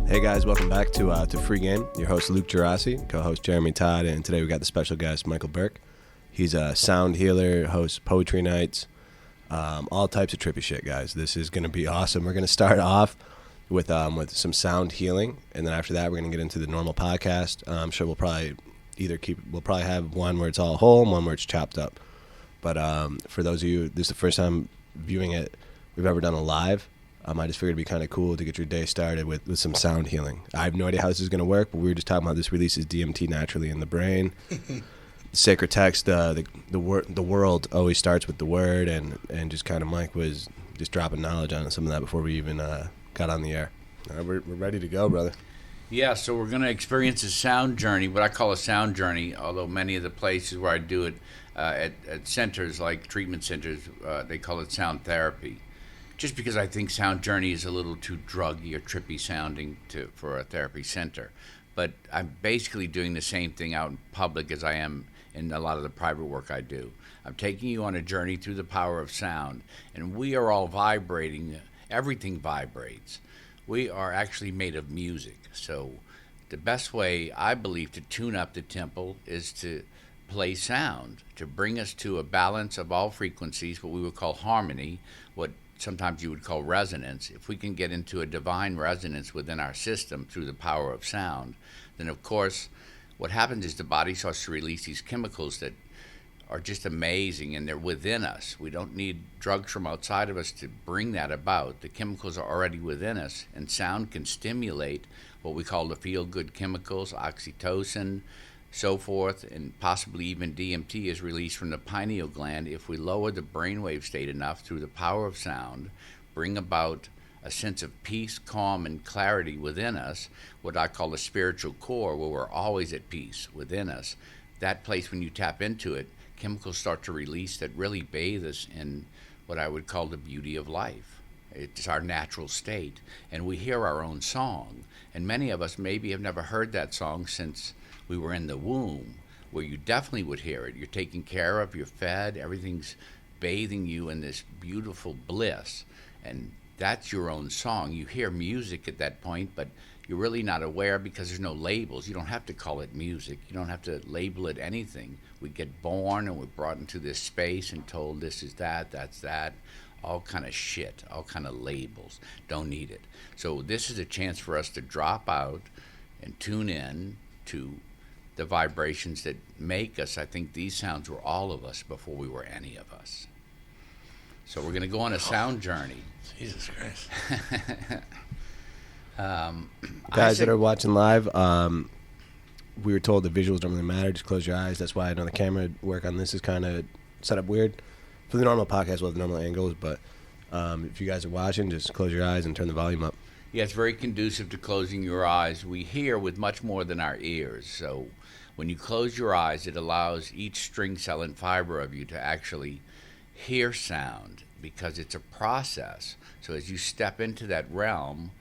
Hey guys, welcome back to Free Game. Your host Luke Gerasi, co-host Jeremy Todd, and today we got the special guest Michael Burke. He's a sound healer, hosts poetry nights, all types of trippy shit, guys. This is going to be awesome. We're going to start off with some sound healing, and then after that we're going to get into the normal podcast. I'm sure we'll probably have one where it's all whole and one where it's chopped up. But for those of you, this is the first time viewing it we've ever done a live. I just figured it'd be kind of cool to get your day started with some sound healing. I have no idea how this is going to work, but we were just talking about this releases DMT naturally in the brain. Sacred text, the world always starts with the word, and just kind of Mike was just dropping knowledge on some of that before we even got on the air. We're ready to go, brother. Yeah, so we're going to experience a sound journey, what I call a sound journey, although many of the places where I do it at centers like treatment centers, they call it sound therapy. Just because I think sound journey is a little too druggy or trippy sounding for a therapy center. But I'm basically doing the same thing out in public as I am in a lot of the private work I do. I'm taking you on a journey through the power of sound, and we are all vibrating. Everything vibrates. We are actually made of music. So the best way, I believe, to tune up the temple is to play sound, to bring us to a balance of all frequencies, what we would call harmony, what sometimes you would call resonance. If we can get into a divine resonance within our system through the power of sound, then of course what happens is the body starts to release these chemicals that are just amazing, and they're within us. We don't need drugs from outside of us to bring that about. The chemicals are already within us, and sound can stimulate what we call the feel-good chemicals, oxytocin, so forth, and possibly even DMT is released from the pineal gland if we lower the brainwave state enough through the power of sound, bring about a sense of peace, calm, and clarity within us, what I call the spiritual core, where we're always at peace within us. That place, when you tap into it, chemicals start to release that really bathe us in what I would call the beauty of life. It's our natural state, and we hear our own song. And many of us maybe have never heard that song since we were in the womb, where you definitely would hear it. You're taken care of, you're fed, everything's bathing you in this beautiful bliss, and that's your own song. You hear music at that point, but you're really not aware because there's no labels. You don't have to call it music. You don't have to label it anything. We get born and we're brought into this space and told this is that, that's that, all kind of shit, all kind of labels. Don't need it. So this is a chance for us to drop out and tune in to the vibrations that make us. I think these sounds were all of us before we were any of us. So we're going to go on a sound journey. Jesus Christ. Guys that are watching live, we were told the visuals don't really matter. Just close your eyes. That's why I know the camera work on this is kind of set up weird. For the normal podcast, we'll have normal angles, but if you guys are watching, just close your eyes and turn the volume up. Yeah, it's very conducive to closing your eyes. We hear with much more than our ears. So when you close your eyes, it allows each string cell and fiber of you to actually hear sound, because it's a process. So as you step into that realm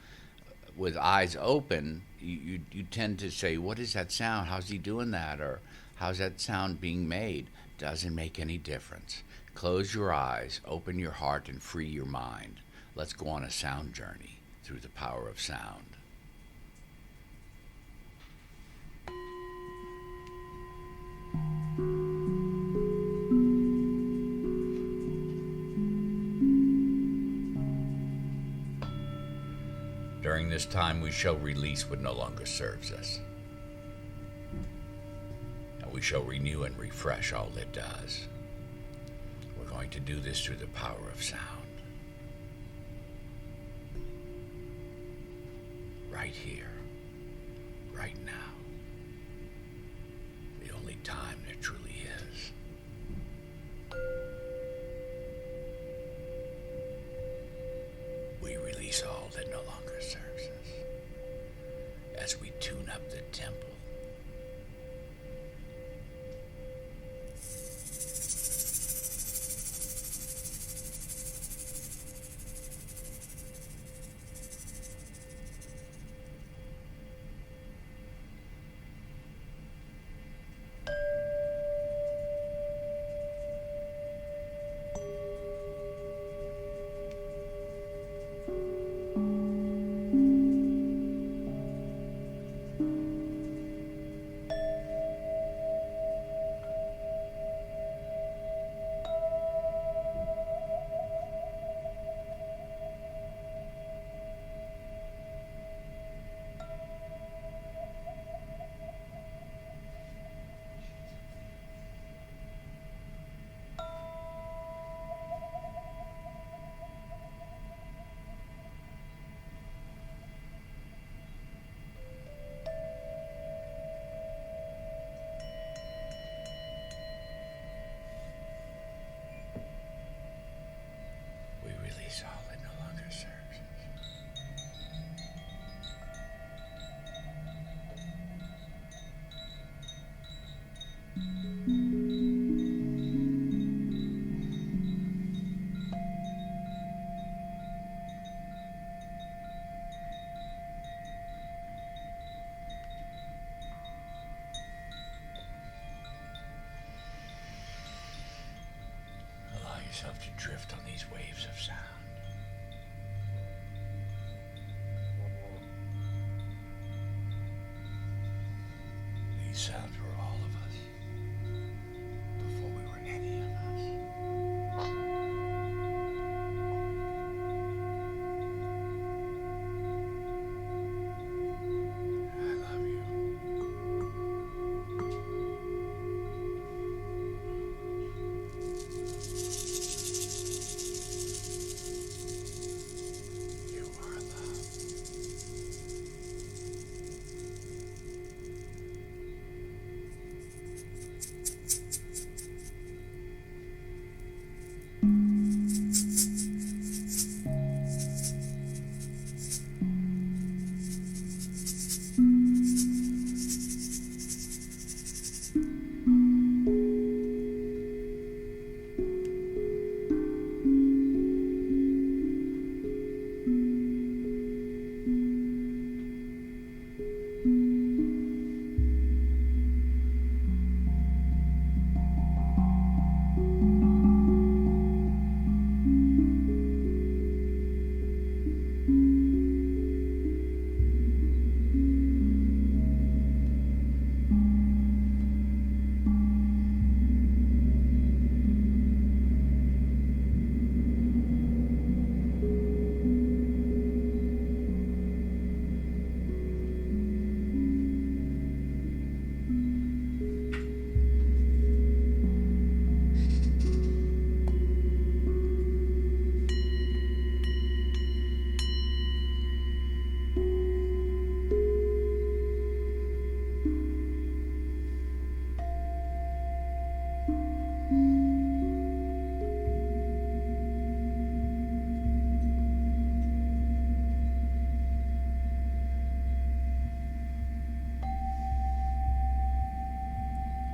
with eyes open, you tend to say, what is that sound? How's he doing that? Or how's that sound being made? Doesn't make any difference. Close your eyes, open your heart, and free your mind. Let's go on a sound journey through the power of sound. During this time, we shall release what no longer serves us. And we shall renew and refresh all that does. We're going to do this through the power of sound. Right here, right now. The only time there truly is. We release all that no longer serves us as we tune up the temple. These sounds were all of us before we were any of us. I love you. You are love.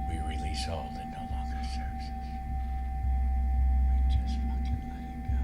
We release all that no longer serves us. We just fucking let it go.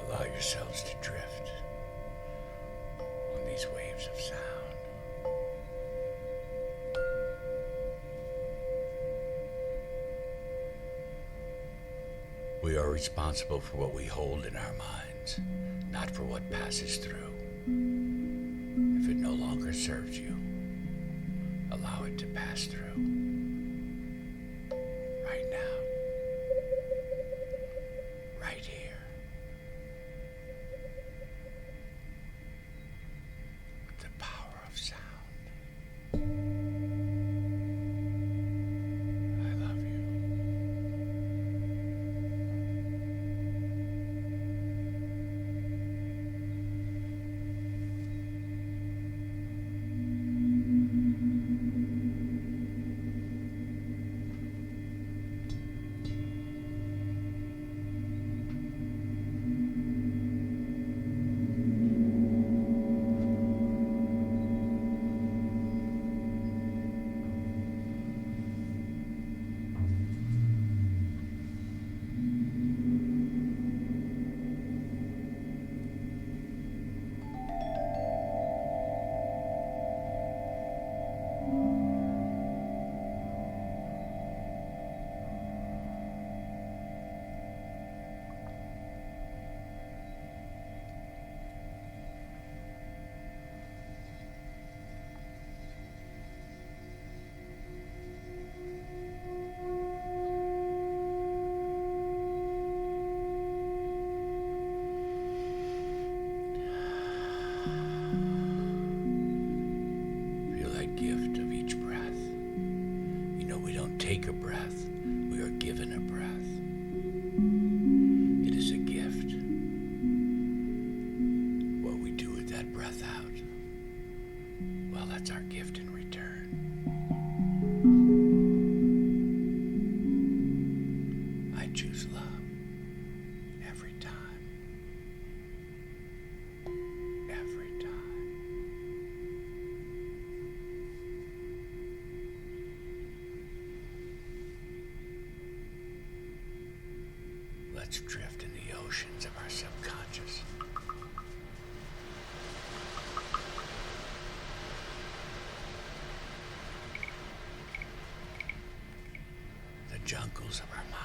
Allow yourselves to drift on these waves of sound. We are responsible for what we hold in our minds, not for what passes through. If it no longer serves you, allow it to pass through. Right now. Right here. With the power of sound. I love you. that gift of each breath. You know, we don't take a breath, we are given a breath. It is a gift. What we do with that breath out, well, that's our gift in return. I choose love every time. Every time. Let's drift in the oceans of our subconscious. The jungles of our minds.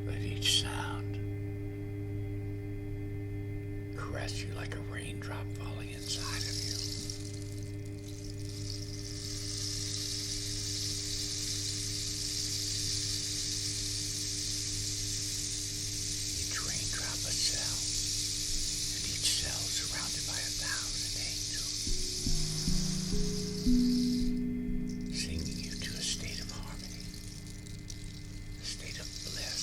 Let each sound caress you like a raindrop falling inside of you. Each raindrop a cell, and each cell surrounded by 1,000 angels, singing you to a state of harmony, a state of bliss,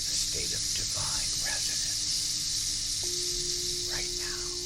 a state of divine resonance right now.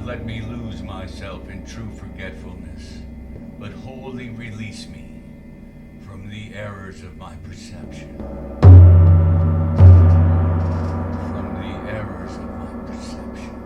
let me lose myself in true forgetfulness, but wholly release me from the errors of my perception. From the errors of my perception.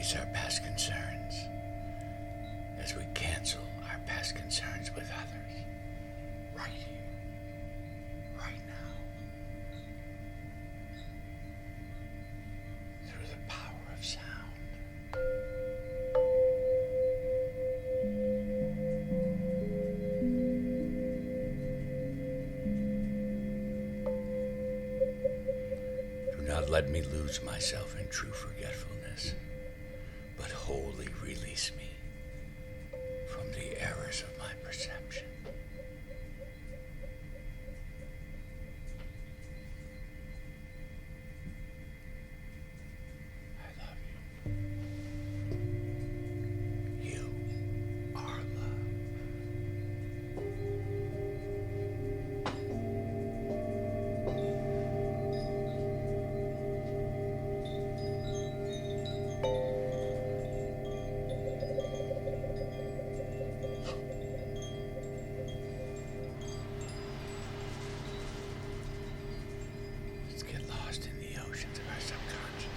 release our past concerns as we cancel our past concerns with others right here, right now, through the power of sound. Do not let me lose myself in true forgetfulness, but wholly release me from the errors of my perception. I love you. You are love. Let's get lost in the oceans of our subconscious.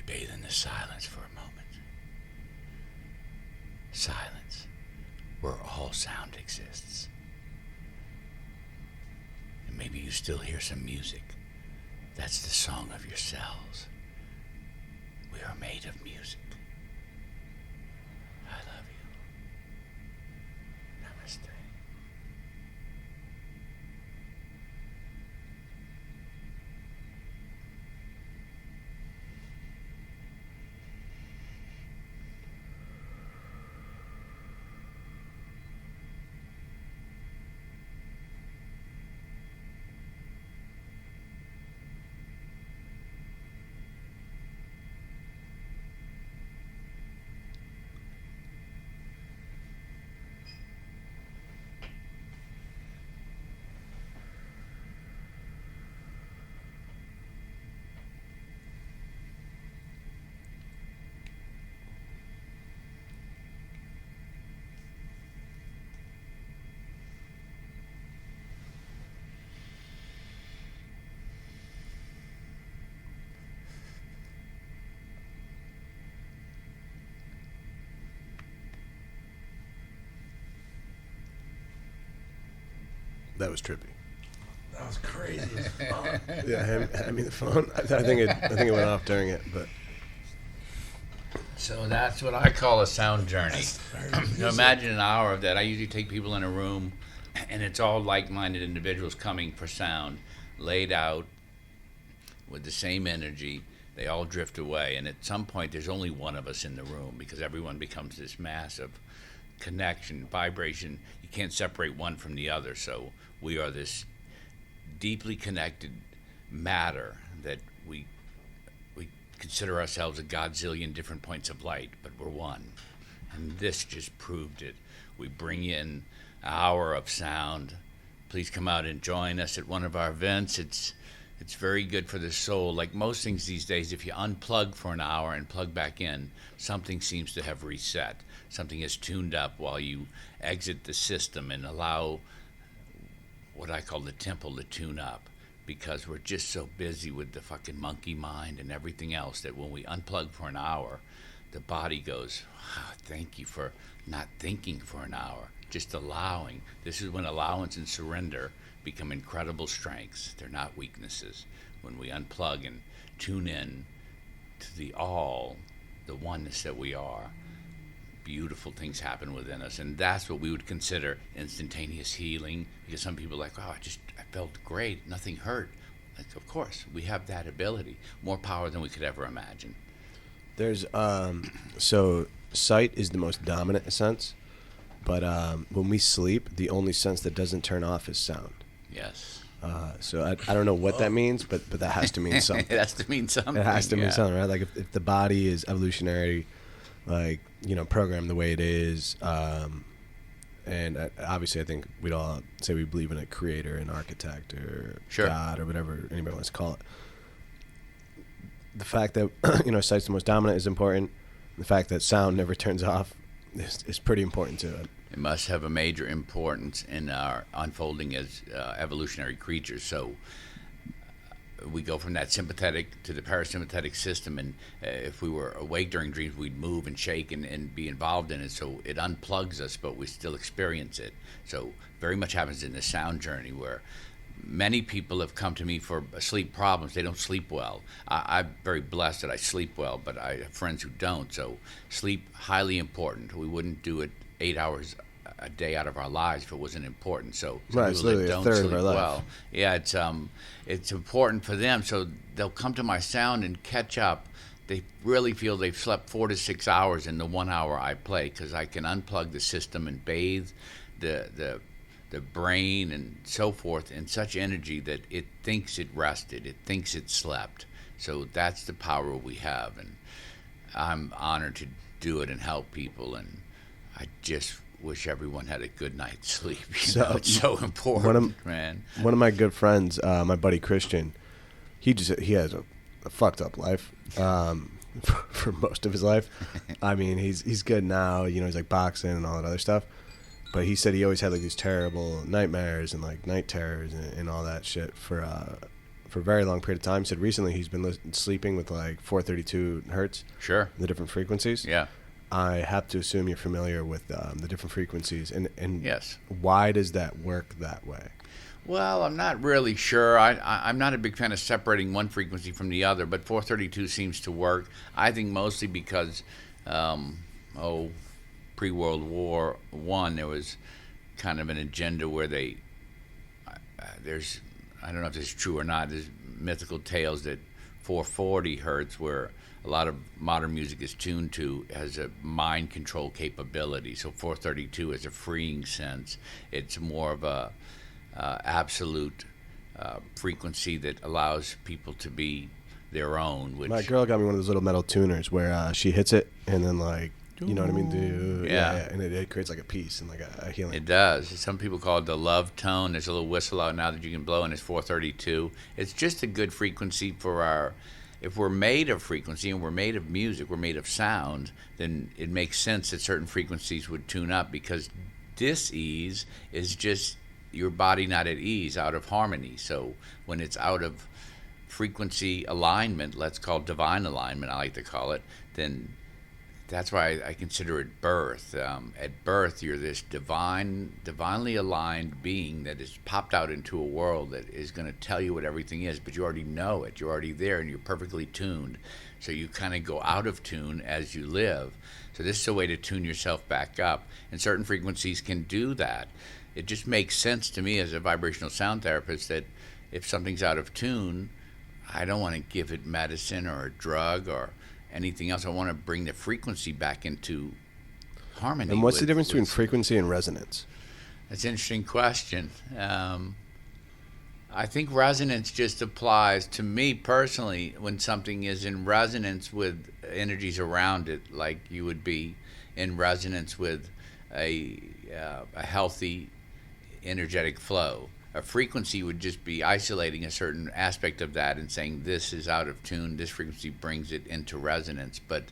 Bathe in the silence for a moment. Silence, where all sound exists. And maybe you still hear some music. That's the song of your cells. We are made of music. I love you. Namaste. That was trippy. That was crazy. Yeah, hand me the phone. I think it went off during it, but So that's what I call a sound journey. Now imagine an hour of that. I usually take people in a room, and it's all like-minded individuals coming for sound, laid out with the same energy. They all drift away, and at some point there's only one of us in the room because everyone becomes this massive connection, vibration. You can't separate one from the other, so we are this deeply connected matter that we consider ourselves a godzillion different points of light, but we're one. And this just proved it. We bring in an hour of sound. Please come out and join us at one of our events. It's very good for the soul. Like most things these days, if you unplug for an hour and plug back in, something seems to have reset. Something is tuned up while you exit the system and allow what I call the temple to tune up. because we're just so busy with the fucking monkey mind and everything else that when we unplug for an hour, the body goes, wow, thank you for not thinking for an hour, just allowing. This is when allowance and surrender become incredible strengths. They're not weaknesses. When we unplug and tune in to the all, the oneness that we are, beautiful things happen within us. And that's what we would consider instantaneous healing, because some people are like, oh, I felt great, nothing hurt. Like, of course, we have that ability, more power than we could ever imagine. There's so sight is the most dominant sense, but when we sleep, the only sense that doesn't turn off is sound. Yes. So I don't know what that means, but that has to mean something. It has to mean something. It has to mean something, right? Like if the body is evolutionary, like, programmed the way it is, and obviously I think we'd all say we believe in a creator, an architect, or sure. God, or whatever anybody wants to call it. The fact that sight's the most dominant is important. The fact that sound never turns off is pretty important to it. It must have a major importance in our unfolding as evolutionary creatures. So we go from that sympathetic to the parasympathetic system, and if we were awake during dreams, we'd move and shake and be involved in it. So it unplugs us, but we still experience it. So very much happens in the sound journey, where many people have come to me for sleep problems. They don't sleep well. I'm very blessed that I sleep well, but I have friends who don't. So sleep, highly important. We wouldn't do it 8 hours a day out of our lives if it wasn't important. So right, it's literally a third of our life. Well, yeah, it's important for them. So they'll come to my sound and catch up. They really feel they've slept 4 to 6 hours in the 1 hour I play, because I can unplug the system and bathe the brain and so forth in such energy that it thinks it rested, it thinks it slept. So that's the power we have, and I'm honored to do it and help people, and I just wish everyone had a good night's sleep. It's so important, man. One of my good friends, my buddy Christian, he has a fucked up life for most of his life. I mean, he's good now. He's like boxing and all that other stuff. But he said he always had like these terrible nightmares and like night terrors and all that shit for a very long period of time. He said recently he's been sleeping with like 432 hertz. Sure. The different frequencies. Yeah. I have to assume you're familiar with the different frequencies. And yes. Why does that work that way? Well, I'm not really sure. I'm not a big fan of separating one frequency from the other, but 432 seems to work. I think mostly because, pre-World War I, there was kind of an agenda where I don't know if this is true or not, there's mythical tales that 440 hertz, where a lot of modern music is tuned to, has a mind control capability. So 432 has a freeing sense. It's more of a absolute frequency that allows people to be their own. Which, my girl got me one of those little metal tuners where she hits it and then like, you know what I mean? Yeah. And it creates like a peace and like a healing. It does. Some people call it the love tone. There's a little whistle out now that you can blow, and it's 432. It's just a good frequency for if we're made of frequency and we're made of music, we're made of sound, then it makes sense that certain frequencies would tune up, because dis-ease is just your body not at ease, out of harmony. So when it's out of frequency alignment, let's call it divine alignment, I like to call it, then that's why I consider it birth. At birth, you're this divinely aligned being that has popped out into a world that is going to tell you what everything is, but you already know it. You're already there, and you're perfectly tuned. So you kind of go out of tune as you live. So this is a way to tune yourself back up, and certain frequencies can do that. It just makes sense to me as a vibrational sound therapist that if something's out of tune, I don't want to give it medicine or a drug or anything else. I want to bring the frequency back into harmony. And what's the difference between frequency and resonance? That's an interesting question. I think resonance just applies to me personally when something is in resonance with energies around it, like you would be in resonance with a healthy energetic flow. A frequency would just be isolating a certain aspect of that and saying this is out of tune, this frequency brings it into resonance. But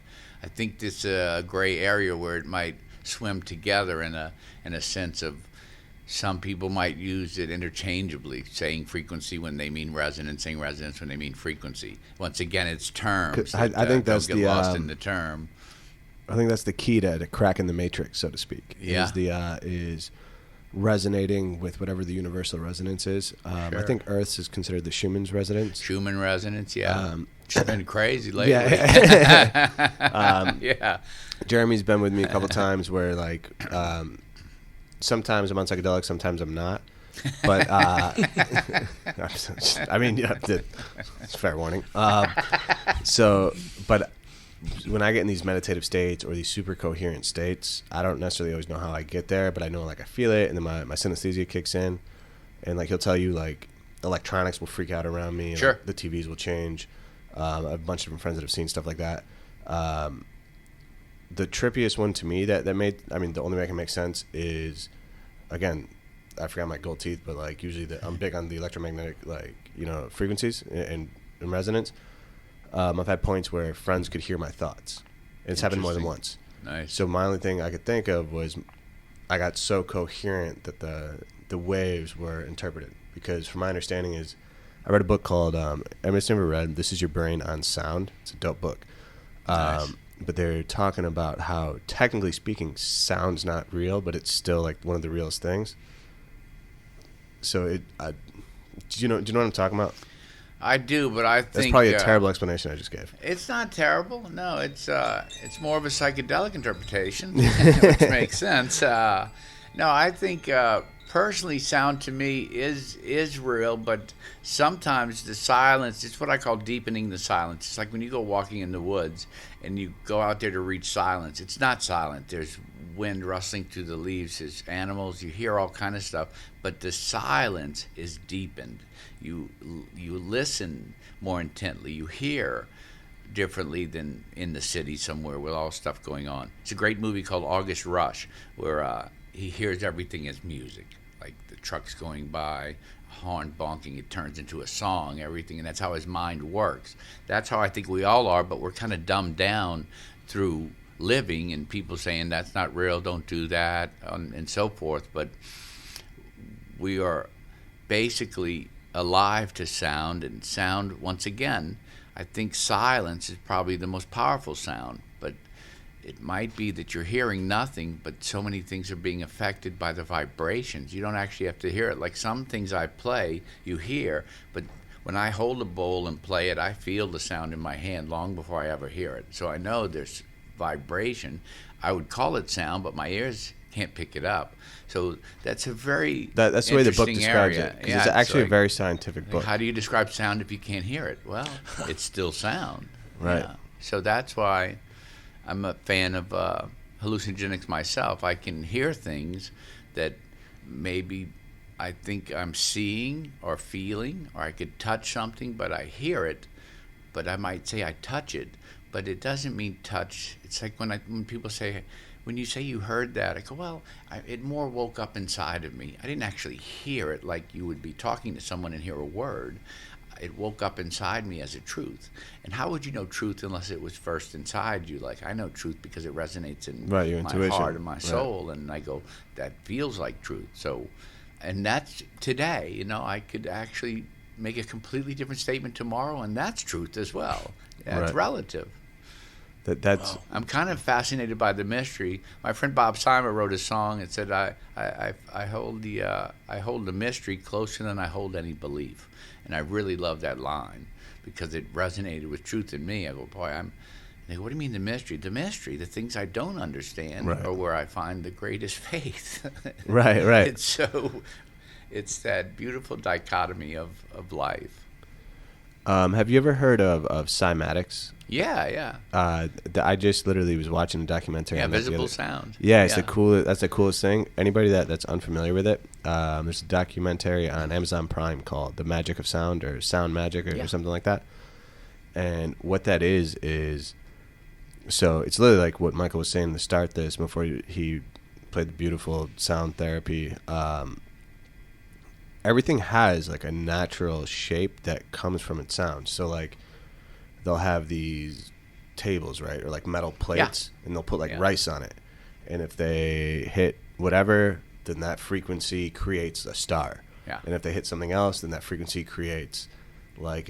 I think this is a gray area where it might swim together in a sense of Some people might use it interchangeably, saying frequency when they mean resonance, saying resonance when they mean frequency. Once again, it's terms. I think that's don't get lost in the term. I think that's the key to cracking the matrix, so to speak. Yeah. Is resonating with whatever the universal resonance is. I think Earth's is considered the Schumann's resonance. Schumann resonance, yeah. It's been crazy lately. Yeah. Yeah. Jeremy's been with me a couple times where, like, sometimes I'm on psychedelics, sometimes I'm not. But, I mean, yeah, it's fair warning. But when I get in these meditative states or these super coherent states, I don't necessarily always know how I get there, but I know, like, I feel it, and then my synesthesia kicks in. And, like, he'll tell you, like, electronics will freak out around me. Sure. Like, the TVs will change. I have a bunch of different friends that have seen stuff like that. The trippiest one to me that made, I mean, the only way I can make sense is, again, I forgot my gold teeth, but, like, usually I'm big on the electromagnetic, like, frequencies and resonance. I've had points where friends could hear my thoughts. And it's happened more than once. Nice. So my only thing I could think of was I got so coherent that the waves were interpreted. Because from my understanding is, I read a book called, I've never read, This Is Your Brain on Sound. It's a dope book. Nice. But they're talking about how, technically speaking, sound's not real, but it's still, like, one of the realest things. So do you know what I'm talking about? I do, but I think That's probably a terrible explanation I just gave. It's not terrible. No, it's more of a psychedelic interpretation, which makes sense. No, I think personally, sound to me is real, but sometimes the silence, it's what I call deepening the silence. It's like when you go walking in the woods and you go out there to reach silence. It's not silent. There's wind rustling through the leaves. There's animals. You hear all kind of stuff, but the silence is deepened. You listen more intently. You hear differently than in the city somewhere with all stuff going on. It's a great movie called August Rush, where he hears everything as music, like the trucks going by, horn bonking, it turns into a song, everything, and that's how his mind works. That's how I think we all are, but we're kind of dumbed down through living and people saying that's not real, don't do that, and so forth. But we are basically alive to sound, and sound, once again, I think silence is probably the most powerful sound, but it might be that you're hearing nothing, but so many things are being affected by the vibrations. You don't actually have to hear it. Like some things I play, you hear, but when I hold a bowl and play it, I feel the sound in my hand long before I ever hear it. So I know there's vibration. I would call it sound, but my ears can't pick it up. So that's a very that's the way the book describes area. it. 'Cause it's actually a very scientific book. How do you describe sound if you can't hear it? Well, it's still sound. Right. Yeah. So that's why I'm a fan of hallucinogenics myself. I can hear things that maybe I think I'm seeing or feeling, or I could touch something, but I hear it, but I might say I touch it, but it doesn't mean touch. It's like when people say, when you say you heard that, I go, well, it more woke up inside of me. I didn't actually hear it like you would be talking to someone and hear a word. It woke up inside me as a truth. And how would you know truth unless it was first inside you? Like, I know truth because it resonates in your my intuition. heart and my soul. And I go, that feels like truth. So, and that's today, I could actually make a completely different statement tomorrow, and that's truth as well. Yeah, it's relative. I'm kind of fascinated by the mystery. My friend Bob Simon wrote a song and said, I hold the mystery closer than I hold any belief. And I really love that line because it resonated with truth in me. I go, boy, they go, what do you mean the mystery? The mystery, the things I don't understand are where I find the greatest faith. Right. And so it's that beautiful dichotomy of life. Have you ever heard of cymatics? Yeah. I just literally was watching a documentary. Yeah, on that visible sound. Yeah, it's that's the coolest thing. Anybody that's unfamiliar with it, there's a documentary on Amazon Prime called "The Magic of Sound" or "Sound Magic" or something like that. And what that is so it's literally like what Michael was saying to start this before he played the beautiful sound therapy. Everything has like a natural shape that comes from its sound. So like they'll have these tables, right, or like metal plates, and they'll put like rice on it. And if they hit whatever, then that frequency creates a star. Yeah. And if they hit something else, then that frequency creates like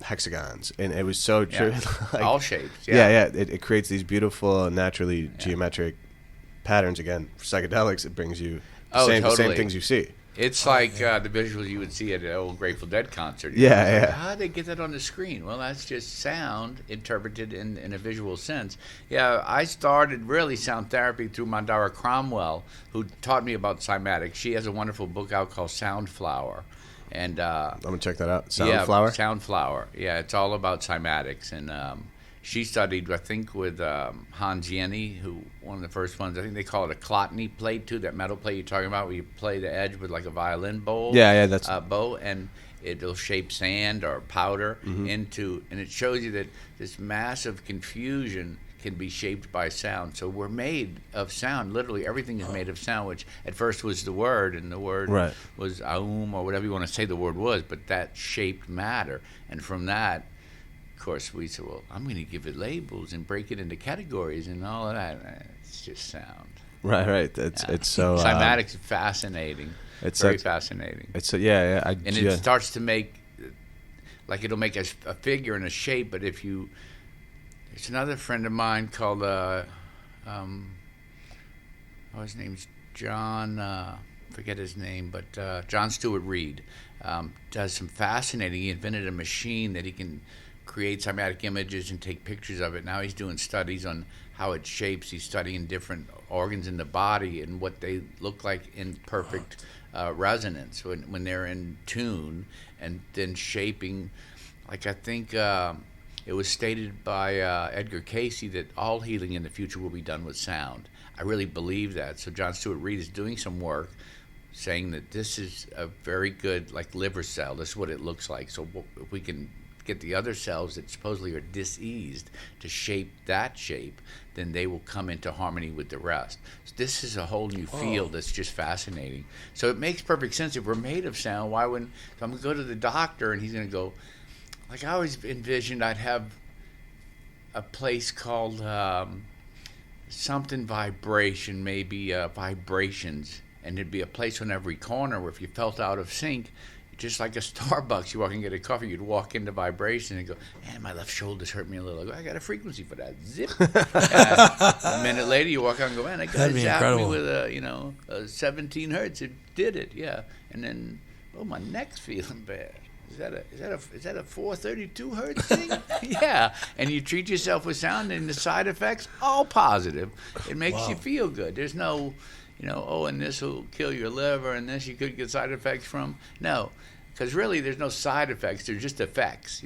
hexagons. And it was so true. Yeah. Like, all shapes. Yeah. It creates these beautiful, naturally geometric patterns. Again, for psychedelics, it brings you the same things you see. It's like the visuals you would see at an old Grateful Dead concert. Yeah. How did they get that on the screen? Well, that's just sound interpreted in a visual sense. Yeah, I started really sound therapy through Mandara Cromwell, who taught me about cymatics. She has a wonderful book out called Soundflower. And I'm going to check that out. Soundflower? Yeah, Soundflower. Yeah, it's all about cymatics. And she studied, I think, with Hans Jenny, who one of the first ones. I think they call it a clotany plate too. That metal plate you're talking about, where you play the edge with like a violin bowl. Yeah, that's bow, and it'll shape sand or powder into, and it shows you that this massive confusion can be shaped by sound. So we're made of sound. Literally everything is made of sound, which at first was the word, and the word was aum or whatever you want to say the word was, but that shaped matter, and from that. Of course, we said, well, I'm going to give it labels and break it into categories and all of that. It's just sound. Right. It's so cymatics is fascinating. It's very fascinating. It's it starts to make, like, it'll make a figure and a shape. But if you, there's another friend of mine called his name's John. Forget his name, but John Stewart Reed does some fascinating. He invented a machine that he can create cymatic images and take pictures of it. Now he's doing studies on how it shapes. He's studying different organs in the body and what they look like in perfect resonance when they're in tune, and then shaping. Like I think it was stated by Edgar Cayce that all healing in the future will be done with sound. I really believe that. So John Stewart Reed is doing some work saying that this is a very good, like, liver cell. This is what it looks like. So if we can get the other cells that supposedly are diseased to shape that shape, then they will come into harmony with the rest. So this is a whole new field that's just fascinating. So it makes perfect sense. If we're made of sound, why wouldn't... So I'm going to go to the doctor, and he's going to go... Like, I always envisioned I'd have a place called something vibration, maybe vibrations, and there'd be a place on every corner where if you felt out of sync, just like a Starbucks, you walk and get a coffee, you'd walk into vibration and go, man, my left shoulder's hurt me a little. I go, I got a frequency for that. Zip. A minute later, you walk out and go, man, I got to zap me with a 17 hertz. It did it, yeah. And then, my neck's feeling bad. Is that a 432 hertz thing? Yeah. And you treat yourself with sound, and the side effects, all positive. It makes you feel good. There's no... and this will kill your liver, and this you could get side effects from. No, because really there's no side effects. They're just effects,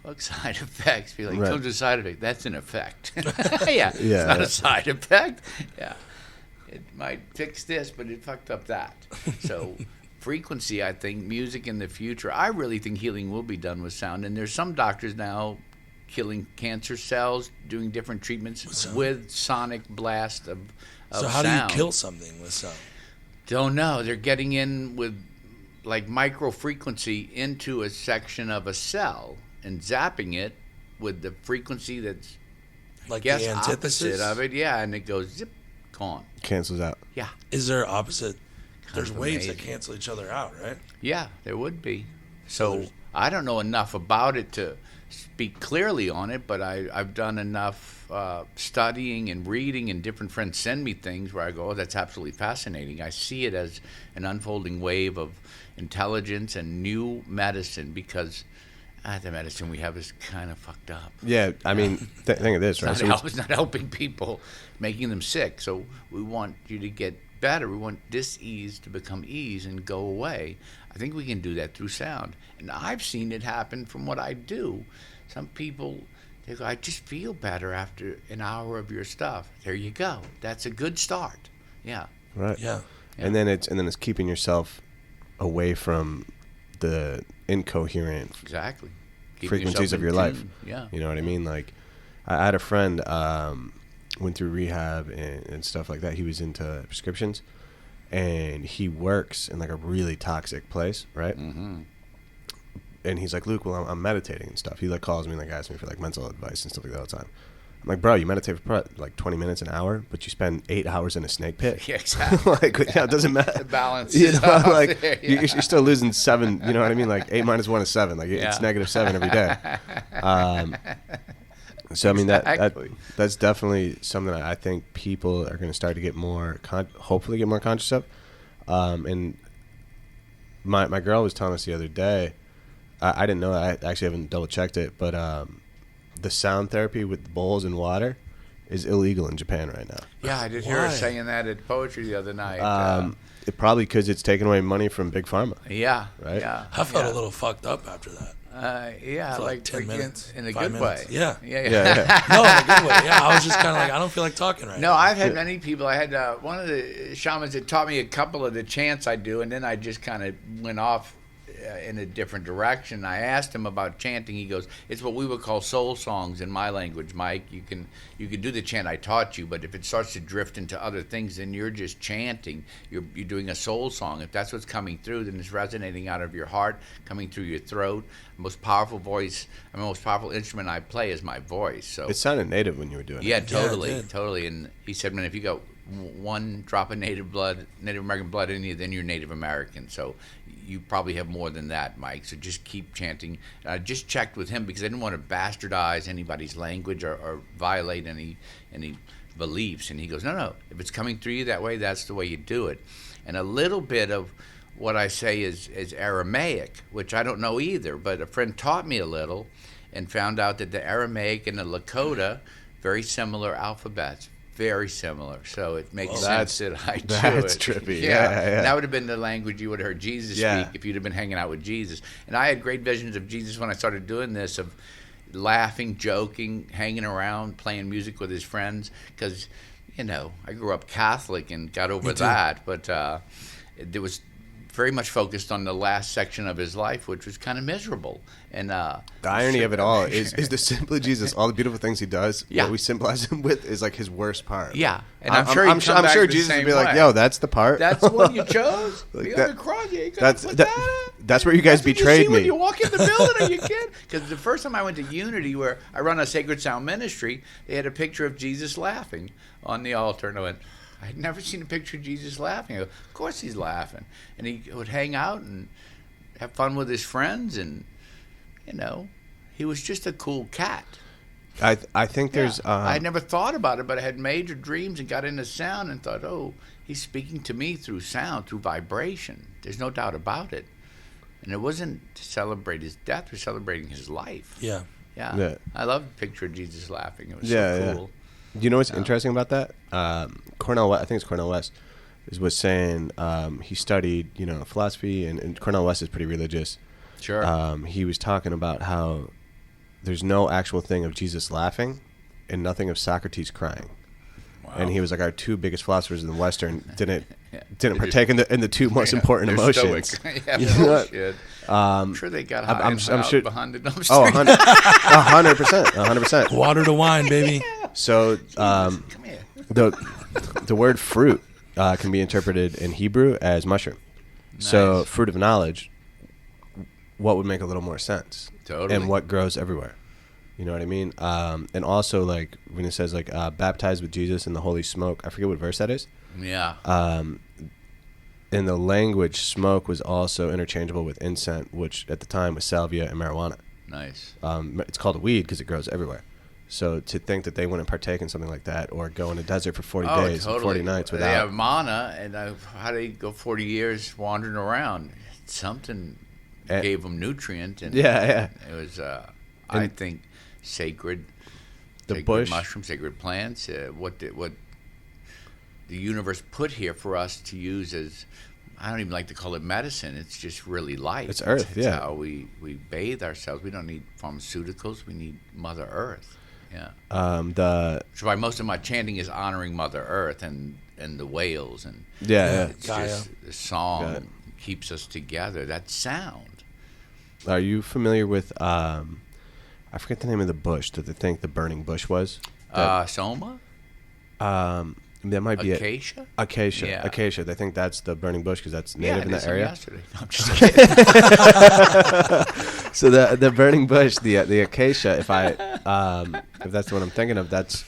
Fuck side effects. Be like, comes a side effect. That's an effect. It's not a side effect. Yeah. It might fix this, but it fucked up that. So frequency, I think, music in the future, I really think healing will be done with sound. And there's some doctors now killing cancer cells, doing different treatments with sonic blast of So how sound. do you kill something with sound? Don't know. They're getting in with like micro frequency into a section of a cell and zapping it with the frequency that's Like the antithesis opposite of it. Yeah, and it goes zip, gone. Cancels out. Yeah. Is there opposite? There's waves that amazing. cancel each other out, right? Yeah, there would be. So I don't know enough about it to speak clearly on it, but I've done enough studying and reading, and different friends send me things where I go, that's absolutely fascinating. I see it as an unfolding wave of intelligence and new medicine, because the medicine we have is kind of fucked up. Yeah, I mean, think of this, right? It's not helping people, making them sick. So we want you to get better. We want dis-ease to become ease and go away. I think we can do that through sound. And I've seen it happen from what I do. Some people, they go, I just feel better after an hour of your stuff. There you go. That's a good start. Yeah. Right. Yeah. And then it's keeping yourself away from the incoherent Exactly. Keeping frequencies yourself of your in life. tune. Yeah. You know what I mean? Like, I had a friend went through rehab and stuff like that. He was into prescriptions, and he works in like a really toxic place, right? Mm-hmm. And he's like, Luke, well, I'm meditating and stuff. He like calls me and like asks me for like mental advice and stuff like that all the time. I'm like, bro, you meditate for like 20 minutes, an hour, but you spend 8 hours in a snake pit. Yeah, exactly. Like, yeah, it doesn't matter. The balance You is know, off like there, yeah. you're still losing 7. You know what I mean? Like 8 minus 1 is 7. Like it's Yeah. -7 every day. So I mean Exactly. that's definitely something that I think people are going to start to get more, hopefully get more conscious of. And my girl was telling us the other day. I didn't know that. I actually haven't double checked it, but the sound therapy with bowls and water is illegal in Japan right now. Yeah, I did hear her Why? saying that at poetry the other night. Probably because it's taking away money from Big Pharma. Yeah, Right? Yeah, I felt yeah. a little fucked up after that. Yeah, For like 10 in- minutes. in a 5 good minutes. way. Yeah. Yeah. No, in a good way. Yeah, I was just kind of like, I don't feel like talking right No, now. I've had many people. I had one of the shamans that taught me a couple of the chants I do, and then I just kind of went off in a different direction. I asked him about chanting. He goes, "It's what we would call soul songs in my language, Mike. You can do the chant I taught you, but if it starts to drift into other things, then you're just chanting. You're doing a soul song. If that's what's coming through, then it's resonating out of your heart, coming through your throat. The most powerful voice, the most powerful instrument I play is my voice. So It sounded native when you were doing yeah, it. totally, it did. totally. And he said, man, if you got one drop of Native American blood in you, then you're Native American. So you probably have more than that, Mike. So just keep chanting. I just checked with him because I didn't want to bastardize anybody's language or violate any beliefs. And he goes, no. If it's coming through you that way, that's the way you do it. And a little bit of what I say is Aramaic, which I don't know either, but a friend taught me a little and found out that the Aramaic and the Lakota, very similar alphabets, very similar. So it makes sense that I do that's it. trippy. Yeah. That would have been the language you would have heard Jesus speak if you'd have been hanging out with Jesus. And I had great visions of Jesus when I started doing this, of laughing, joking, hanging around, playing music with his friends, because, I grew up Catholic and got over that, but it was very much focused on the last section of his life, which was kind of miserable. And The irony of it all is the simply Jesus, all the beautiful things he does, what we symbolize him with is like his worst part. yeah, and I'm sure I'm sure Jesus would be like, yo, that's the part. That's the one you chose. Like Be that- on the cross. You ain't gonna put that. That's where you guys That's what betrayed you see when me. you walk in the building. Are you kidding? Because the first time I went to Unity, where I run a Sacred Sound ministry, they had a picture of Jesus laughing on the altar, and I went, I'd never seen a picture of Jesus laughing. I go, of course he's laughing. And he would hang out and have fun with his friends, and, he was just a cool cat. I think there's... I never thought about it, but I had major dreams and got into sound and thought, oh, he's speaking to me through sound, through vibration. There's no doubt about it. And it wasn't to celebrate his death, we're celebrating his life. Yeah. Yeah. I love the picture of Jesus laughing. It was Yeah, so yeah. cool. You know what's interesting about that? Cornell, I think it's Cornell West, was saying he studied, philosophy, and Cornell West is pretty religious. Sure. He was talking about how there's no actual thing of Jesus laughing and nothing of Socrates crying. Wow. And he was like, our two biggest philosophers in the Western didn't They're partake in the two most important They're emotions. stoic. Yeah, You know what? bullshit. I'm sure they got high I'm and sure- out behind the dumpster. Oh, 100%. Water to wine, baby. So Come here. the word fruit can be interpreted in Hebrew as mushroom. So Nice. fruit of knowledge, what would make a little more sense? Totally. And what grows everywhere. You know what I mean? And also, like, when it says, like, baptized with Jesus in the holy smoke, I forget what verse that is. Yeah. In the language, smoke was also interchangeable with incense, which at the time was salvia and marijuana. Nice. It's called a weed because it grows everywhere. So to think that they wouldn't partake in something like that or go in a desert for 40 days and 40 nights They without... have mana, and how do they go 40 years wandering around? Something gave them nutrient, and Yeah. it was, I think, sacred. The sacred bush. mushrooms, sacred plants. What the universe put here for us to use as, I don't even like to call it medicine. It's just really life. It's earth, It's yeah. how we bathe ourselves. We don't need pharmaceuticals. We need Mother Earth. Yeah. The So why most of my chanting is honoring Mother Earth and the whales, and yeah. it's Gaia. just the Got it. song keeps us together. That sound. Are you familiar with I forget the name of the bush that they think the burning bush was? Soma? That might be it. Acacia? Acacia. Yeah. Acacia. They think that's the burning bush because that's native Yeah, in I did that some area. yesterday. No, I'm just kidding. So the burning bush, the acacia, if that's what I'm thinking of, that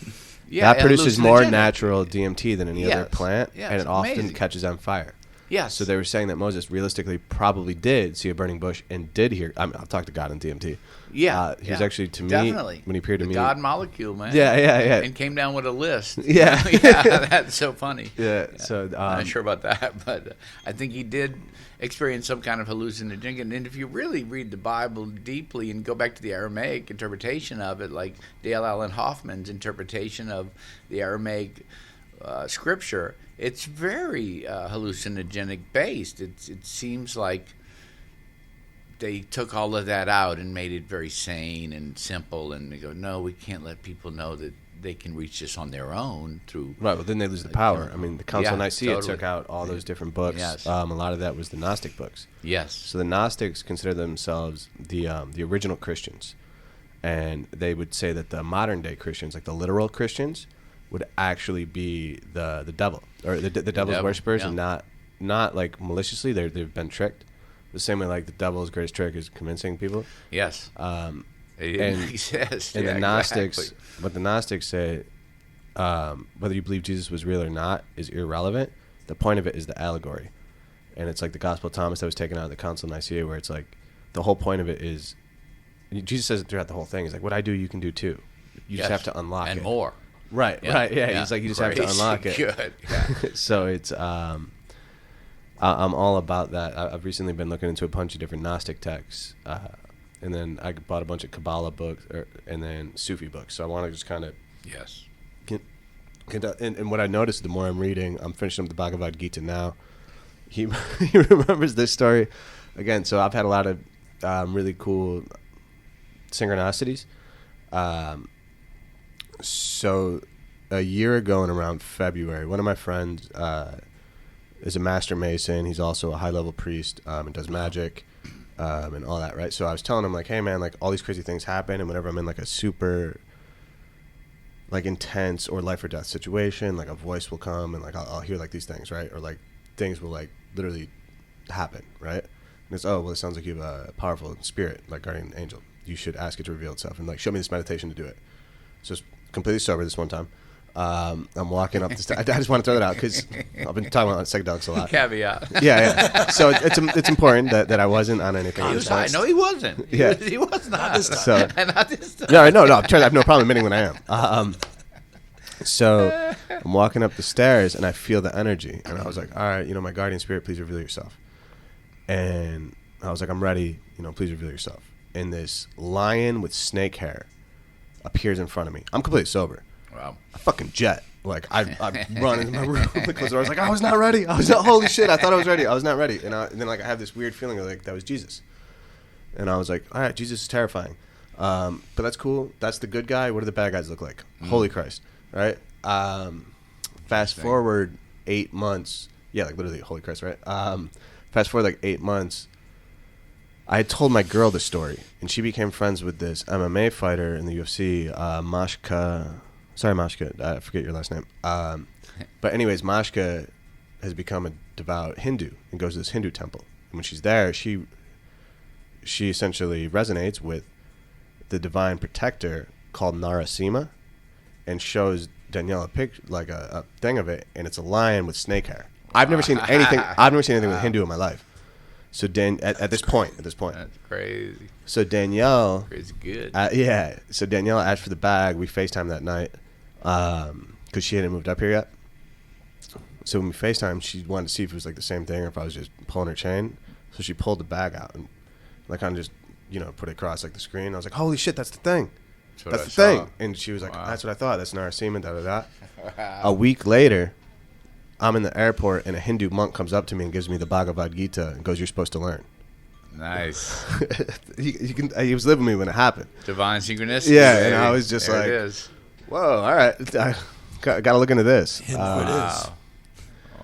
produces more natural DMT than any other plant, and it often catches on fire. Yes. So they were saying that Moses realistically probably did see a burning bush and did hear. I'll talk to God in DMT. Yeah. He was actually, to me, definitely. when he appeared to me. God molecule, man. Yeah. And came down with a list. Yeah. That's so funny. Yeah. So I'm not sure about that, but I think he did experience some kind of hallucinogen. And if you really read the Bible deeply and go back to the Aramaic interpretation of it, like Dale Allen Hoffman's interpretation of the Aramaic scripture, it's very hallucinogenic based. It seems like they took all of that out and made it very sane and simple, and they go, no, we can't let people know that they can reach this on their own through. Right, well, then they lose the power. I mean, the Council of Nicaea totally. took out all those different books. Yes. A lot of that was the Gnostic books. Yes. So the Gnostics consider themselves the original Christians, and they would say that the modern day Christians, like the literal Christians, would actually be the devil or the devil's worshippers, and not like maliciously. They've been tricked. The same way, like the devil's greatest trick is convincing people. Yes. And exist. And yeah, the Gnostics, exactly. what the Gnostics say, whether you believe Jesus was real or not is irrelevant. The point of it is the allegory, and it's like the Gospel of Thomas that was taken out of the Council of Nicaea, where it's like the whole point of it is Jesus says it throughout the whole thing. He's like, "What I do, you can do too. You just have to unlock it and more." Right. Yeah. He's like, you just have to unlock it. Good. Yeah. So it's I'm all about that. I've recently been looking into a bunch of different Gnostic texts, and then I bought a bunch of Kabbalah books and then Sufi books. So I want to just kind of and what I noticed, the more I'm reading, I'm finishing up the Bhagavad Gita now. He remembers this story again. So I've had a lot of really cool synchronicities. So a year ago in around February, one of my friends is a master mason. He's also a high-level priest and does magic and all that, right? So I was telling him, like, hey, man, like, all these crazy things happen, and whenever I'm in, like, a super, like, intense or life-or-death situation, like, a voice will come, and, like, I'll hear, like, these things, right? Or, like, things will, like, literally happen, right? And it's, oh, well, it sounds like you have a powerful spirit, like guardian angel. You should ask it to reveal itself, and, like, show me this meditation to do it. So it's completely sober this one time. I'm walking up the stairs. I just want to throw that out because I've been talking about psychedelics a lot. Caveat. Yeah. So it's important that I wasn't on anything. He wasn't. Yeah. He was not. Not this time. Not this time. No. I have no problem admitting when I am. So I'm walking up the stairs and I feel the energy, and I was like, all right, my guardian spirit, please reveal yourself. And I was like, I'm ready. Please reveal yourself. And this lion with snake hair appears in front of me. I'm completely sober. Wow. I fucking jet. Like, I run into my room, close the door. I was like, I was not ready. Holy shit, I thought I was ready. I was not ready. And then, like, I have this weird feeling of, like, that was Jesus. And I was like, all right, Jesus is terrifying. But that's cool. That's the good guy. What do the bad guys look like? Holy Christ. Right? Fast forward 8 months. Yeah, like, literally, holy Christ, right? Fast forward, like, 8 months. I had told my girl the story, and she became friends with this MMA fighter in the UFC, Mashka. Sorry, Mashka. I forget your last name. But anyways, Mashka has become a devout Hindu and goes to this Hindu temple. And when she's there, she essentially resonates with the divine protector called Narasimha, and shows Danielle a thing of it, and it's a lion with snake hair. I've never seen anything. With Hindu in my life. So at this point, That's crazy. So Danielle, Crazy good. yeah. So Danielle asked for the bag. We FaceTimed that night because she hadn't moved up here yet. So when we FaceTimed, she wanted to see if it was like the same thing or if I was just pulling her chain. So she pulled the bag out and like kind of just put it across like the screen. I was like, holy shit, that's the thing. That's the thing. And she was like, that's what I thought. That's Narasimha. Da da da. Wow. A week later, I'm in the airport and a Hindu monk comes up to me and gives me the Bhagavad Gita and goes, "You're supposed to learn." Nice. He was living with me when it happened. Divine synchronicity. Yeah, and I was just there like, it is. "Whoa, all right, I got to look into this." It is.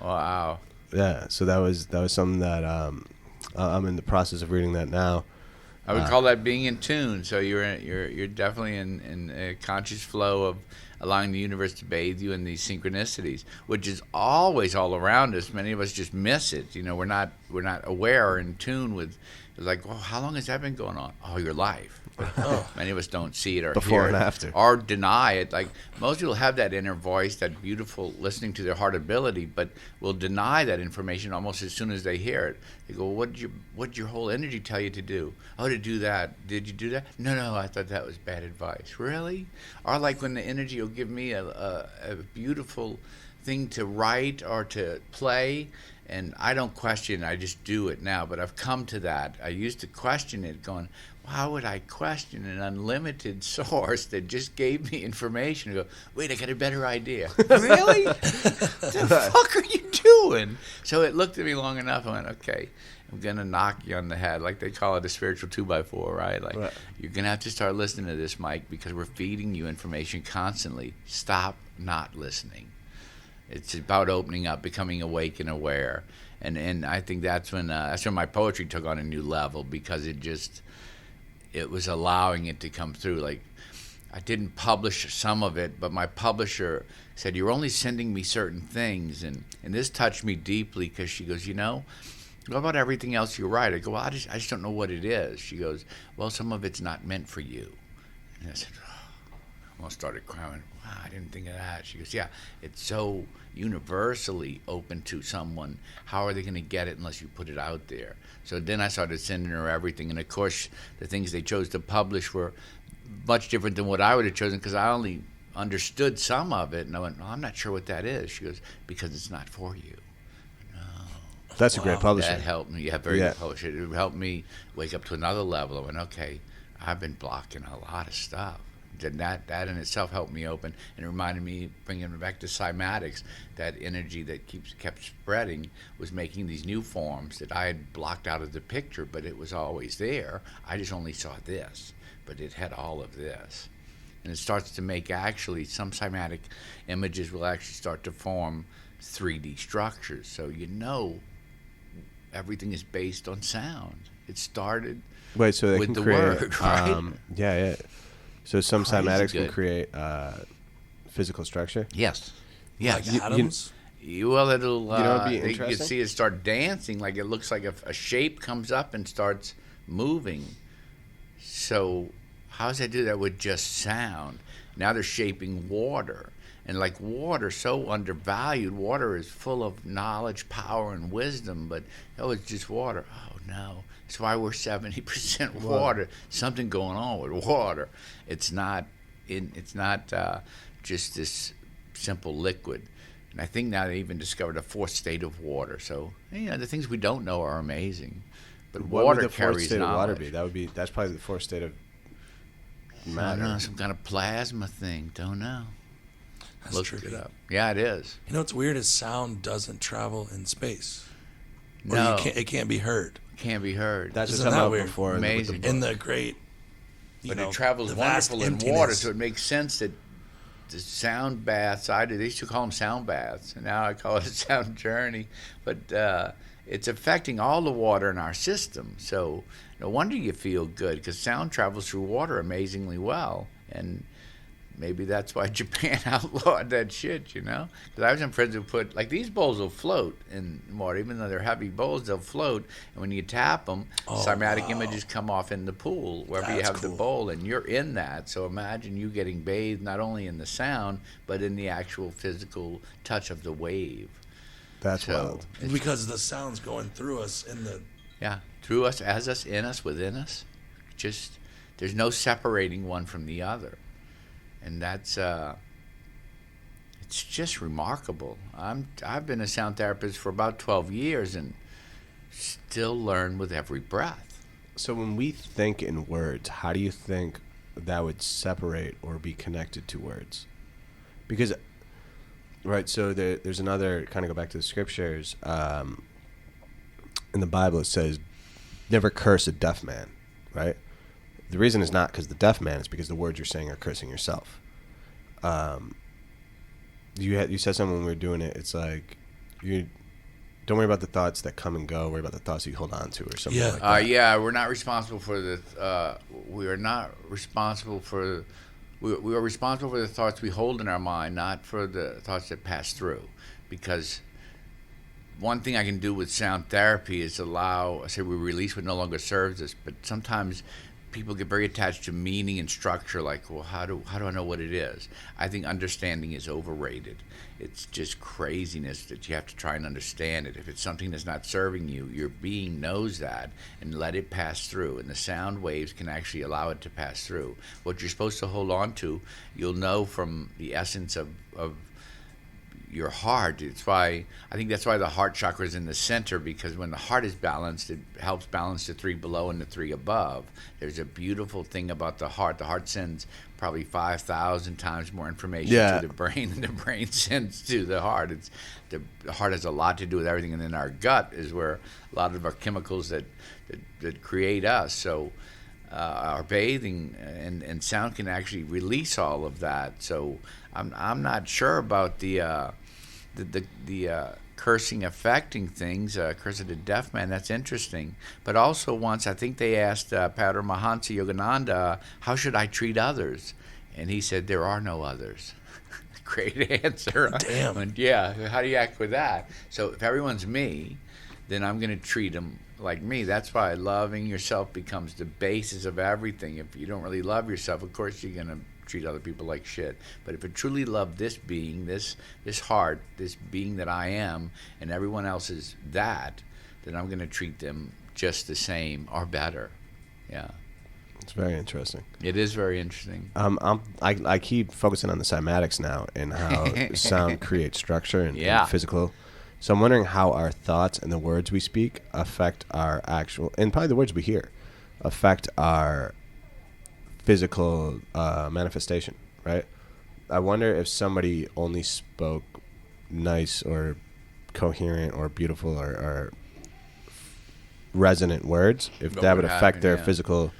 Wow. Yeah, so that was something that I'm in the process of reading that now. I would call that being in tune. So you're definitely in a conscious flow allowing the universe to bathe you in these synchronicities, which is always all around us. Many of us just miss it. We're not aware or in tune with. It's like, well, how long has that been going on? All your life. Many of us don't see it or Before hear and it, after. or deny it. Like most people have that inner voice, that beautiful listening to their heart ability, but will deny that information almost as soon as they hear it. They go, what did your whole energy tell you to do? Oh, to do that. Did you do that? No, I thought that was bad advice. Really? Or like when the energy will give me a beautiful thing to write or to play, and I don't question it, I just do it now. But I've come to that. I used to question it, going, why would I question an unlimited source that just gave me information? I go, wait, I got a better idea. Really? What the fuck are you doing? So it looked at me long enough. I went, okay, I'm going to knock you on the head. Like they call it a spiritual 2x4, right? Like, right. You're going to have to start listening to this, Mike, because we're feeding you information constantly. Stop not listening. It's about opening up, becoming awake and aware. And I think that's when my poetry took on a new level, because it was allowing it to come through. Like, I didn't publish some of it, but my publisher said, you're only sending me certain things. And this touched me deeply, because she goes, what about everything else you write? I go, well, I just don't know what it is. She goes, well, some of it's not meant for you. And I said, I almost started crying. Wow, I didn't think of that. She goes, yeah, it's so universally open to someone. How are they going to get it unless you put it out there? So then I started sending her everything. And, of course, the things they chose to publish were much different than what I would have chosen, because I only understood some of it. And I went, well, I'm not sure what that is. She goes, because it's not for you. That's a great publisher. That helped me. Yeah, very good publisher. It helped me wake up to another level. I went, okay, I've been blocking a lot of stuff. That in itself helped me open, and it reminded me, bringing me back to cymatics, that energy that kept spreading was making these new forms that I had blocked out of the picture, but it was always there. I just only saw this, but it had all of this. And it starts to make, actually, some cymatic images will actually start to form 3D structures. So everything is based on sound. It started with the create, word, right? Yeah. So some Crazy cymatics good. can create physical structure. Yes. Like atoms. Well, it'll. It'd be you can interesting? see it start dancing. Like it looks like a shape comes up and starts moving. So how does that do that with just sound? Now they're shaping water. And like water, so undervalued. Water is full of knowledge, power, and wisdom. But, it's just water. Oh, no. That's why we're 70% water. Something going on with water. It's not just this simple liquid. And I think now they even discovered a fourth state of water. So, the things we don't know are amazing. But What water would the fourth carries state knowledge. of water be? That's probably the fourth state of I matter. don't know, some kind of plasma thing. Don't know. That's Look trippy. it up. Yeah, it is. What's weird is sound doesn't travel in space. Or No, it can't be heard. can't be heard. That's just Isn't come that out weird? before. Amazing. With the In book. the great, But it travels the vast wonderful in emptiness. water, so it makes sense that the sound baths, they used to call them sound baths, and now I call it a sound journey. But it's affecting all the water in our system. So no wonder you feel good, because sound travels through water amazingly well. And maybe that's why Japan outlawed that shit, Because I have some friends who put, like, these bowls will float in water. Even though they're heavy bowls, they'll float. And when you tap them, cymatic images come off in the pool, wherever you That's have the cool. bowl, and you're in that. So imagine you getting bathed not only in the sound, but in the actual physical touch of the wave. That's So, wild. because the sound's going through us in the. yeah, through us, as us, in us, within us. Just, there's no separating one from the other. And that's, it's just remarkable. I've been a sound therapist for about 12 years and still learn with every breath. So when we think in words, how do you think that would separate or be connected to words? Because, right, so there's another, kind of go back to the scriptures. In the Bible it says, never curse a deaf man, right? The reason is not because the deaf man, it's because the words you're saying are cursing yourself. You said something when we were doing it. It's like, you don't worry about the thoughts that come and go. Worry about the thoughts that you hold on to, or something Yeah. like that. Yeah, we're not responsible for we are not responsible for we are responsible for the thoughts we hold in our mind, not for the thoughts that pass through. Because one thing I can do with sound therapy is I say we release what no longer serves us, but sometimes people get very attached to meaning and structure, like, well, how do I know what it is? I think understanding is overrated. It's just craziness that you have to try and understand it. If it's something that's not serving you, your being knows that and let it pass through, and the sound waves can actually allow it to pass through. What you're supposed to hold on to, you'll know from the essence of your heart. I think that's why the heart chakra is in the center, because when the heart is balanced, it helps balance the three below and the three above. There's a beautiful thing about the heart. The heart sends probably 5,000 times more information to the brain than the brain sends to the heart. The heart has a lot to do with everything, and then our gut is where a lot of our chemicals that create us. So our bathing and sound can actually release all of that. So I'm not sure about the cursing affecting things, curse of the deaf man. That's interesting. But also once, I think they asked Padre Mahansa Yogananda, how should I treat others? And he said, there are no others. Great answer. Damn. And yeah, how do you act with that? So if everyone's me, then I'm going to treat them like me. That's why loving yourself becomes the basis of everything. If you don't really love yourself, of course you're going to treat other people like shit. But if I truly love this being, this heart, this being that I am, and everyone else is that, then I'm going to treat them just the same or better. Yeah. It's very interesting. It is very interesting. I keep focusing on the cymatics now and how sound creates structure and physical. So I'm wondering how our thoughts and the words we speak affect our actual, and probably the words we hear, affect our physical manifestation, right? I wonder if somebody only spoke nice or coherent or beautiful or resonant words, if that would affect their physical.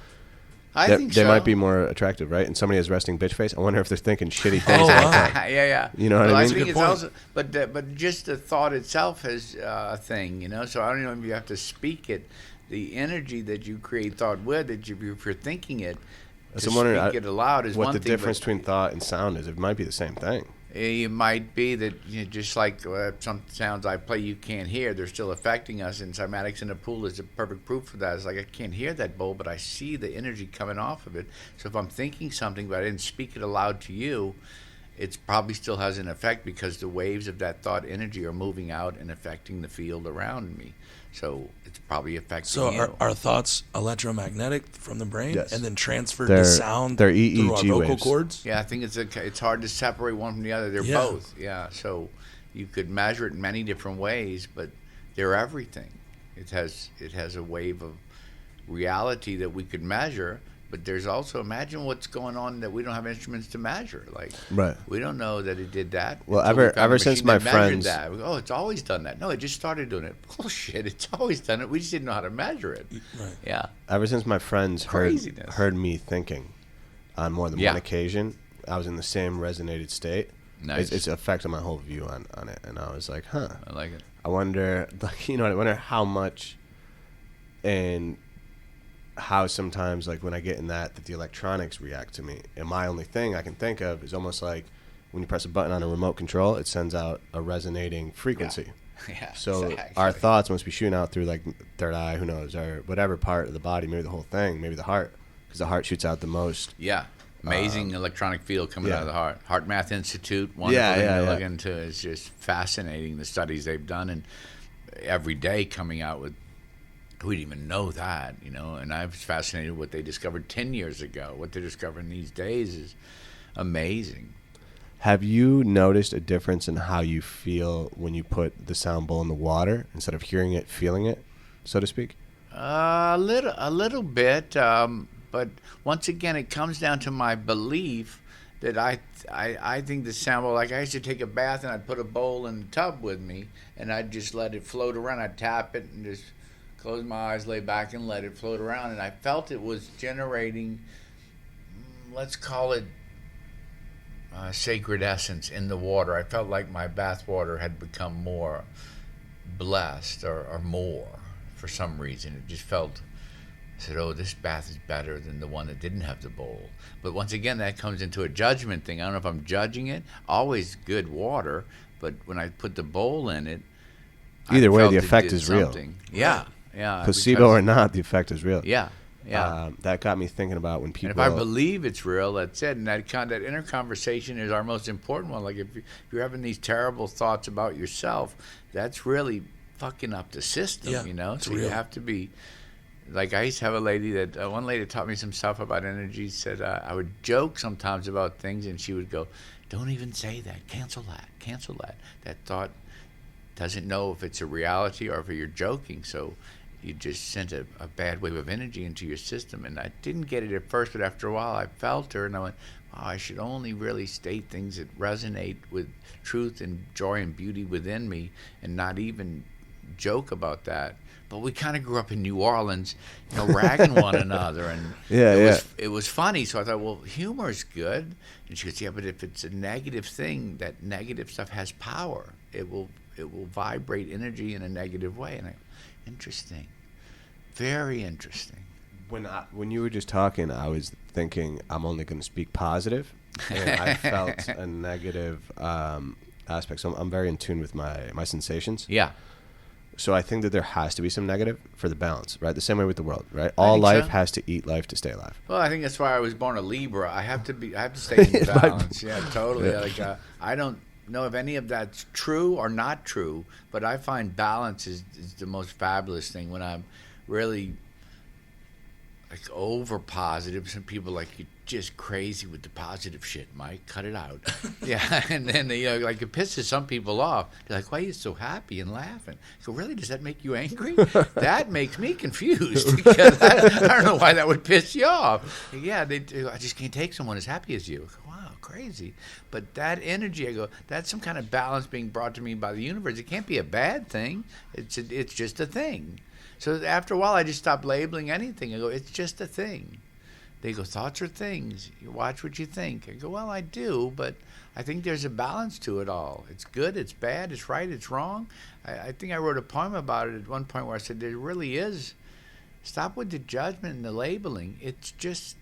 I think so. They might be more attractive, right? And somebody has resting bitch face. I wonder if they're thinking shitty things. All the time. Yeah. You know what I mean? I think it's also, but just the thought itself is a thing, you know. So I don't know if you have to speak it. The energy that you create thought with, if you're thinking it, to speak it aloud is one thing. What the difference between thought and sound is? It might be the same thing. It might be that, you know, just like some sounds I play you can't hear, they're still affecting us, and cymatics in the pool is a perfect proof for that. It's like I can't hear that bowl, but I see the energy coming off of it. So if I'm thinking something but I didn't speak it aloud to you, it probably still has an effect because the waves of that thought energy are moving out and affecting the field around me. So it's probably affecting you. So are thoughts electromagnetic from the brain and then transferred to sound through our vocal waves. cords? Yeah, I think it's hard to separate one from the other. They're both. Yeah, so you could measure it in many different ways, but they're everything. It has a wave of reality that we could measure, but there's also, imagine what's going on that we don't have instruments to measure. Like, we don't know that it did that. Well, ever since my friends, oh, it's always done that. No, it just started doing it. Bullshit, it's always done it. We just didn't know how to measure it. Right. Yeah. Ever since my friends heard me thinking on more than one occasion, I was in the same resonated state. Nice. It's affected my whole view on it, and I was like, huh. I like it. I wonder, like, I wonder how much, and how sometimes, like, when I get in that the electronics react to me. And my only thing I can think of is almost like when you press a button on a remote control, it sends out a resonating frequency. Yeah, so exactly. Our thoughts must be shooting out through, like, third eye, who knows, or whatever part of the body, maybe the whole thing, maybe the heart, because the heart shoots out the most. Yeah. Amazing electronic field coming out of the heart. Heart Math Institute, wonderful thing to look into. It's just fascinating, the studies they've done, and every day coming out with, we didn't even know that, and I was fascinated with what they discovered 10 years ago. What they're discovering these days is amazing. Have you noticed a difference in how you feel when you put the sound bowl in the water instead of hearing it, feeling it, so to speak? A little bit, but once again, it comes down to my belief that I think the sound bowl, like I used to take a bath and I'd put a bowl in the tub with me and I'd just let it float around. I'd tap it and just close my eyes, lay back, and let it float around. And I felt it was generating, let's call it sacred essence in the water. I felt like my bath water had become more blessed or more for some reason. It just felt I said, oh, this bath is better than the one that didn't have the bowl. But once again, that comes into a judgment thing. I don't know if I'm judging it. Always good water, but when I put the bowl in it, Either way, felt the it effect did is real. something. Yeah, yeah. Placebo or not, the effect is real. Yeah, yeah. That got me thinking about when people. And if I believe it's real, that's it. And that inner conversation is our most important one. Like if you're having these terrible thoughts about yourself, that's really fucking up the system, Yeah, you know? it's So real. you have to be. Like I used to have a lady that one lady taught me some stuff about energy. Said I would joke sometimes about things, and she would go, "Don't even say that. Cancel that. Cancel that. That thought doesn't know if it's a reality or if you're joking. So you just sent a bad wave of energy into your system." And I didn't get it at first, but after a while, I felt her, and I went, "Oh, I should only really state things that resonate with truth and joy and beauty within me, and not even joke about that." But we kind of grew up in New Orleans, you know, ragging one another, and it was funny. So I thought, well, humor's good. And she goes, yeah, but if it's a negative thing, that negative stuff has power. It will vibrate energy in a negative way. And I, interesting, very interesting. When you were just talking, I was thinking I'm only going to speak positive, and I felt a negative aspect. So I'm very in tune with my sensations. Yeah. So I think that there has to be some negative for the balance, right? The same way with the world, right? All life has to eat life to stay alive. Well, I think that's why I was born a Libra. I have to stay in balance. Yeah, totally. Yeah. Like I don't know if any of that's true or not true, but I find balance is the most fabulous thing when I'm really like over positive. Some people like, you're just crazy with the positive shit, Mike. Cut it out. Yeah, and then like it pisses some people off. They're like, why are you so happy and laughing? I go, really? Does that make you angry? That makes me confused because I don't know why that would piss you off. Yeah, I just can't take someone as happy as you. I go, wow, crazy. But that energy, I go, that's some kind of balance being brought to me by the universe. It can't be a bad thing. It's just a thing. So after a while, I just stopped labeling anything. I go, it's just a thing. They go, thoughts are things. You watch what you think. I go, well, I do, but I think there's a balance to it all. It's good, it's bad, it's right, it's wrong. I think I wrote a poem about it at one point where I said there really is. Stop with the judgment and the labeling. It's just,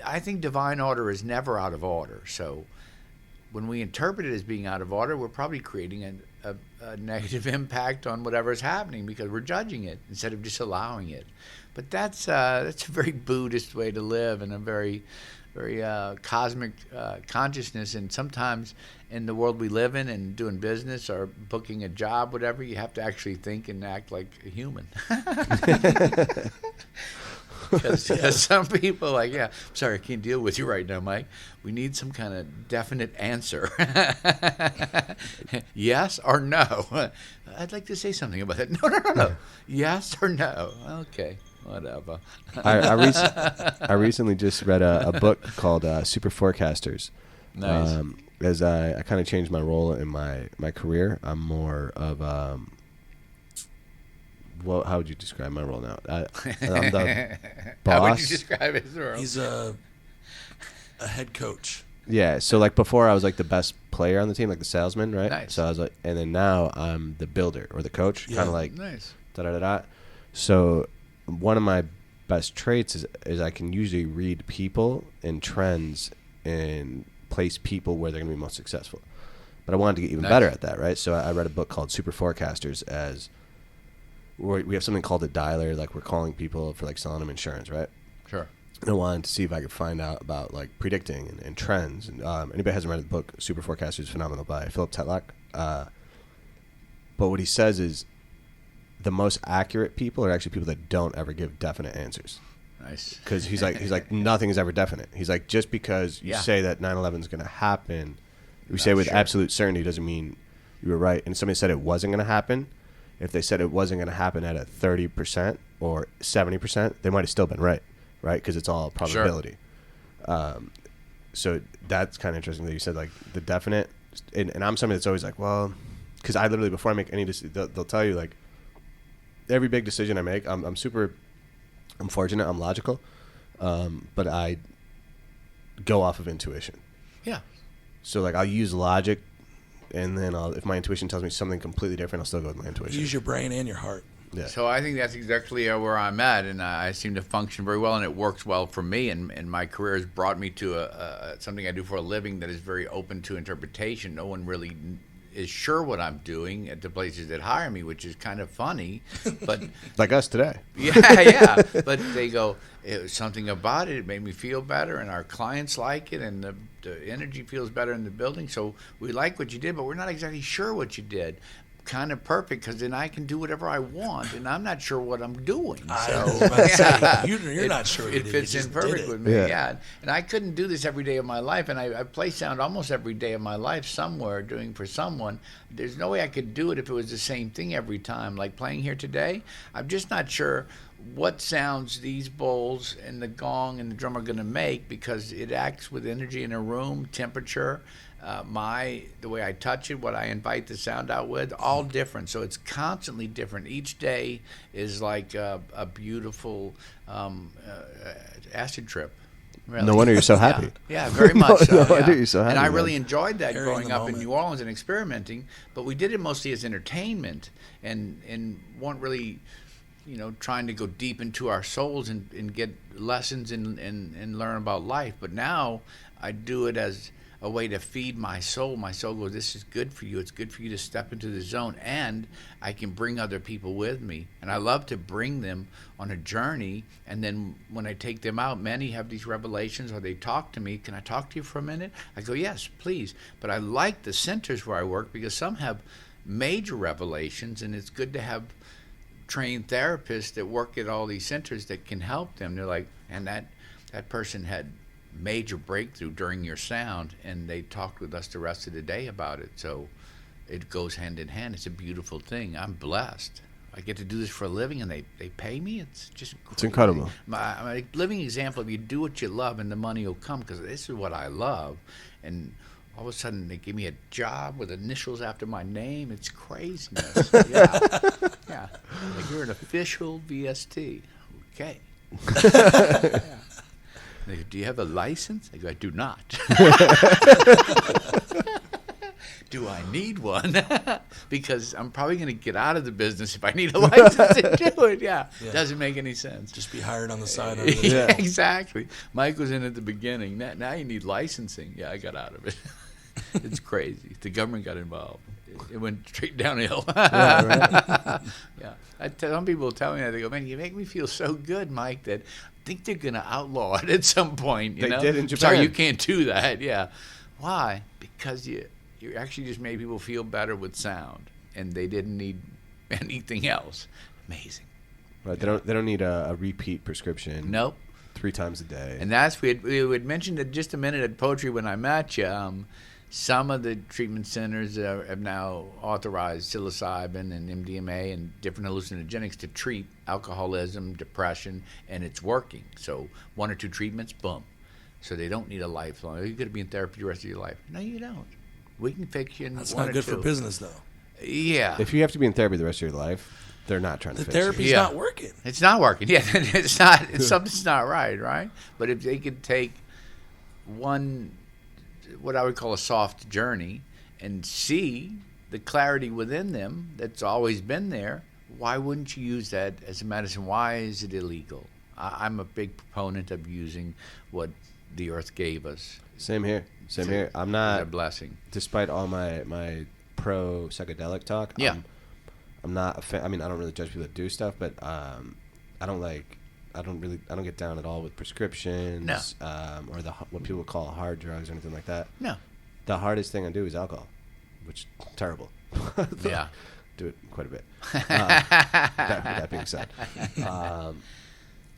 I think divine order is never out of order. So when we interpret it as being out of order, we're probably creating a negative impact on whatever is happening because we're judging it instead of just allowing it. But that's a very Buddhist way to live and a very, very cosmic consciousness. And sometimes in the world we live in and doing business or booking a job, whatever, you have to actually think and act like a human. Because some people are like, yeah, I'm sorry, I can't deal with you right now, Mike. We need some kind of definite answer. Yes or no? I'd like to say something about it. No. Yes or no? Okay, whatever. I recently just read a book called Super Forecasters. Nice. As I kind of changed my role in my career, I'm more of how would you describe my role now? I'm the boss. How would you describe his role? He's a head coach. Yeah, so like before I was like the best player on the team, like the salesman, right? Nice. So I was like, and then now I'm the builder or the coach, Yeah. kind of like Nice. da-da-da-da. So one of my best traits is I can usually read people and trends and place people where they're going to be most successful. But I wanted to get even better at that, right? So I read a book called Super Forecasters as we have something called a dialer, like we're calling people for like selling them insurance, right? Sure. And I wanted to see if I could find out about like predicting and trends. And anybody hasn't read the book, Super Forecasters is phenomenal by Philip Tetlock. But what he says is the most accurate people are actually people that don't ever give definite answers. Nice. Because he's like nothing is ever definite. He's like, just because you Yeah. say that 9/11 is going to happen, you say with sure. absolute certainty doesn't mean you were right. And somebody said it wasn't going to happen. If they said it wasn't going to happen at a 30% or 70%, they might have still been right, right? Because it's all probability. Sure. So that's kind of interesting that you said like the definite. And I'm somebody that's always like, well, because I literally, before I make any decision, they'll tell you like every big decision I make, I'm fortunate, I'm logical, but I go off of intuition. Yeah. So like I'll use logic, and then if my intuition tells me something completely different, I'll still go with my intuition. Use your brain and your heart. Yeah. So I think that's exactly where I'm at, and I seem to function very well, and it works well for me. And my career has brought me to something I do for a living that is very open to interpretation. No one really is sure what I'm doing at the places that hire me, which is kind of funny, but Like us today. yeah. But they go, it was something about it. It made me feel better, and our clients like it, and the energy feels better in the building. So we like what you did, but we're not exactly sure what you did. Kind of perfect, because then I can do whatever I want, and I'm not sure what I'm doing. So You're not sure it fits in perfect with me. Yeah. Yeah, and I couldn't do this every day of my life, and I play sound almost every day of my life somewhere, doing for someone. There's no way I could do it if it was the same thing every time. Like playing here today, I'm just not sure what sounds these bowls and the gong and the drum are going to make, because it acts with energy in a room, temperature, the way I touch it, what I invite the sound out with, all different. So it's constantly different. Each day is like a beautiful acid trip. Really. No wonder you're so happy. Yeah, very much so. No Yeah. wonder you're so happy. And I man. really enjoyed that Carrying growing the up in moment. New Orleans and experimenting, but we did it mostly as entertainment and weren't really, trying to go deep into our souls and get lessons and learn about life. But now I do it as a way to feed my soul. My soul goes, this is good for you. It's good for you to step into the zone, and I can bring other people with me. And I love to bring them on a journey, and then when I take them out, many have these revelations, or they talk to me. Can I talk to you for a minute? I go, yes, please. But I like the centers where I work, because some have major revelations, and it's good to have trained therapists that work at all these centers that can help them. They're like, and that person had major breakthrough during your sound, and they talked with us the rest of the day about it. So it goes hand in hand. It's a beautiful thing. I'm blessed. I get to do this for a living, and they pay me. It's just crazy. It's incredible. My living example of you do what you love, and the money will come, because this is what I love. And all of a sudden they give me a job with initials after my name. It's craziness. Yeah. Like, you're an official VST. Okay. Yeah. They go, do you have a license? I go, I do not. Do I need one? Because I'm probably going to get out of the business if I need a license to do it. Yeah. Doesn't make any sense. Just be hired on the side. Yeah, exactly. Mike was in at the beginning. Now you need licensing. Yeah, I got out of it. It's crazy. The government got involved. It went straight downhill. Right. Yeah. Some people tell me that. They go, man, you make me feel so good, Mike, that I think they're going to outlaw it at some point. They did in Japan. Sorry, you can't do that. Yeah. Why? Because you actually just made people feel better with sound, and they didn't need anything else. Amazing. Right. They don't need a repeat prescription. Nope. 3 times a day. And that's we had mentioned it just a minute at Poetry when I met you. Some of the treatment centers have now authorized psilocybin and MDMA and different hallucinogenics to treat alcoholism, depression, and it's working. So 1 or 2 treatments, boom. So they don't need a lifelong. You're going to be in therapy the rest of your life. No, you don't. We can fix you in That's 1 not or good 2. for business, though. Yeah. If you have to be in therapy the rest of your life, they're not trying to The fix therapy's you. not working. It's not working. Yeah, it's not. Something's not right? But if they could take one, what I would call a soft journey, and see the clarity within them that's always been there, why wouldn't you use that as a medicine? Why is it illegal? I'm a big proponent of using what the earth gave us. Same here. I'm It's a not, blessing. despite all my pro psychedelic talk. Yeah. I'm not a fan. I mean, I don't really judge people that do stuff, but I don't get down at all with prescriptions. No. Or what people call hard drugs or anything like that. No. The hardest thing I do is alcohol, which is terrible. Yeah. Do it quite a bit. That being said.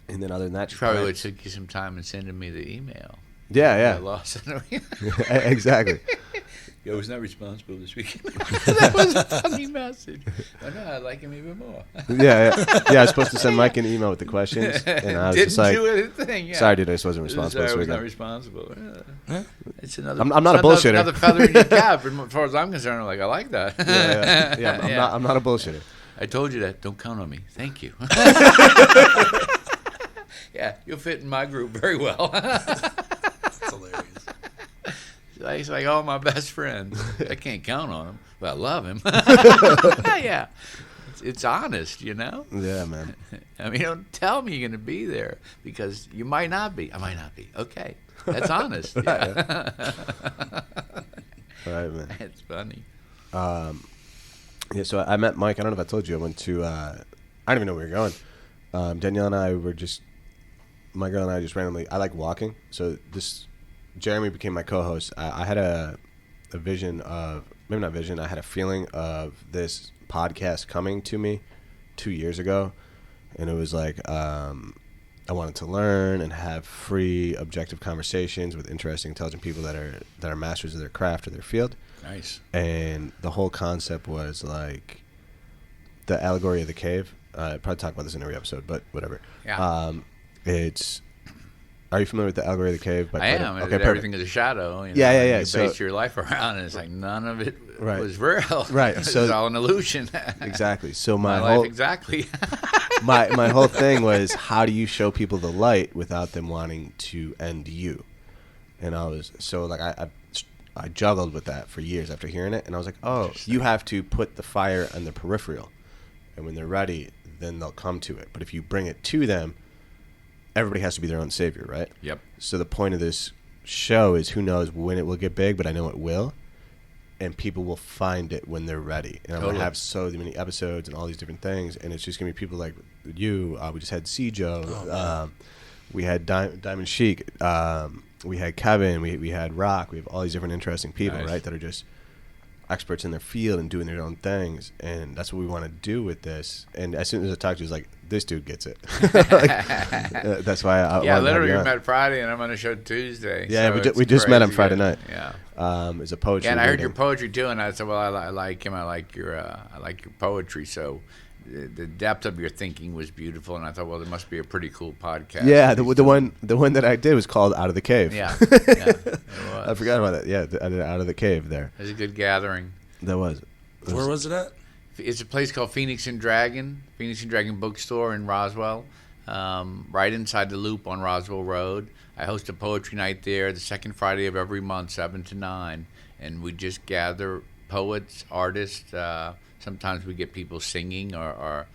And then other than that, just Probably plant- would take you some time in sending me the email. Yeah. I lost it. Exactly. I was not responsible this weekend. That was a funny message. Oh, no, I like him even more. Yeah. I was supposed to send Mike an email with the questions, and I was Didn't just like, do anything. Yeah. "Sorry, dude, I just wasn't responsible Sorry, this I was not weekend." responsible. Yeah. Huh? It's another. I'm not a it's bullshitter. Another feather in your cap, as far as I'm concerned. I'm like, I like that. Yeah. I'm not a bullshitter. I told you that. Don't count on me. Thank you. Yeah, you'll fit in my group very well. That's hilarious. He's like all my best friends. I can't count on him, but I love him. Yeah, it's honest, you know. Yeah, man. I mean, don't tell me you're going to be there because you might not be. I might not be. Okay, that's honest. Yeah. Right, man. It's funny. Yeah, so I met Mike. I don't know if I told you. I went to, I don't even know where we were going. Danielle and I were just, my girl and I just randomly, I like walking. So Jeremy became my co-host. I had a vision of, maybe not vision, I had a feeling of this podcast coming to me 2 years ago. And it was like, I wanted to learn and have free, objective conversations with interesting, intelligent people that are masters of their craft or their field. Nice. And the whole concept was like the allegory of the cave. I probably talk about this in every episode, but whatever. Yeah. Are you familiar with the allegory of the cave? I am. Okay, everything is a shadow. You know, Yeah. You base your life around, and it's like none of it was real. Right. It's So all an illusion. Exactly. So my life whole exactly. my whole thing was, how do you show people the light without them wanting to end you? And I was so like I juggled with that for years after hearing it, and I was like, oh, you have to put the fire on the peripheral, and when they're ready, then they'll come to it. But if you bring it to them, everybody has to be their own savior, right? Yep. So the point of this show is, who knows when it will get big, but I know it will, and people will find it when they're ready. And I'm going to have so many episodes and all these different things, and it's just going to be people like you. We just had Joe. We had Diamond Chic. We had Kevin. We had Rock. We have all these different interesting people, right, that are just experts in their field and doing their own things. And that's what we want to do with this. And as soon as I talked to you, I was like, this dude gets it. That's why I literally we met Friday, and I'm on a show Tuesday. Yeah, so we just met him Friday night. Yeah. It's a poetry. Yeah, and I heard reading. your poetry too, and I said, well, I like him. I like your poetry. So the depth of your thinking was beautiful, and I thought, well, there must be a pretty cool podcast. Yeah, the one that I did was called Out of the Cave. Yeah, it was. I forgot about that. Yeah, I did Out of the Cave there. It was a good gathering. That was. Where was it at? It's a place called Phoenix and Dragon Bookstore in Roswell, right inside the Loop on Roswell Road. I host a poetry night there the second Friday of every month, 7 to 9, and we just gather poets, artists. Sometimes we get people singing or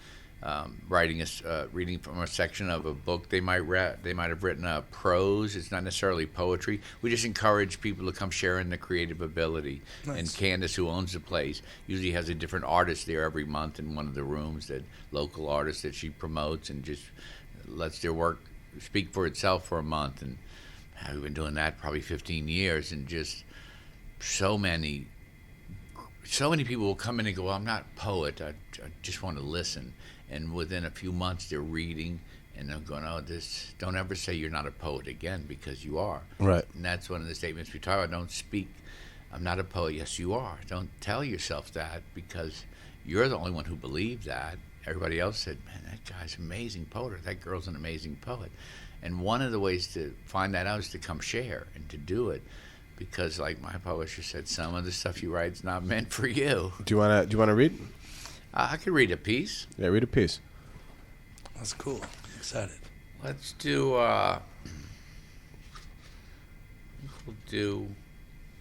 writing reading from a section of a book they might have written a prose. It's not necessarily poetry. We just encourage people to come share in their creative ability. Nice. And Candace, who owns the place, usually has a different artist there every month in one of the rooms, that local artists that she promotes, and just lets their work speak for itself for a month. And we've been doing that probably 15 years, and just so many people will come in and go, well, I'm not a poet, I just want to listen. And within a few months, they're reading, and they're going, oh, don't ever say you're not a poet again, because you are. Right. And that's one of the statements we talk about. Don't speak, I'm not a poet. Yes, you are. Don't tell yourself that, because you're the only one who believed that. Everybody else said, man, that guy's an amazing poet, or that girl's an amazing poet. And one of the ways to find that out is to come share and to do it. Because, like my publisher said, some of the stuff you write is not meant for you. Do you want to read? I could read a piece. Yeah, read a piece. That's cool. I'm excited. Let's do. We'll do.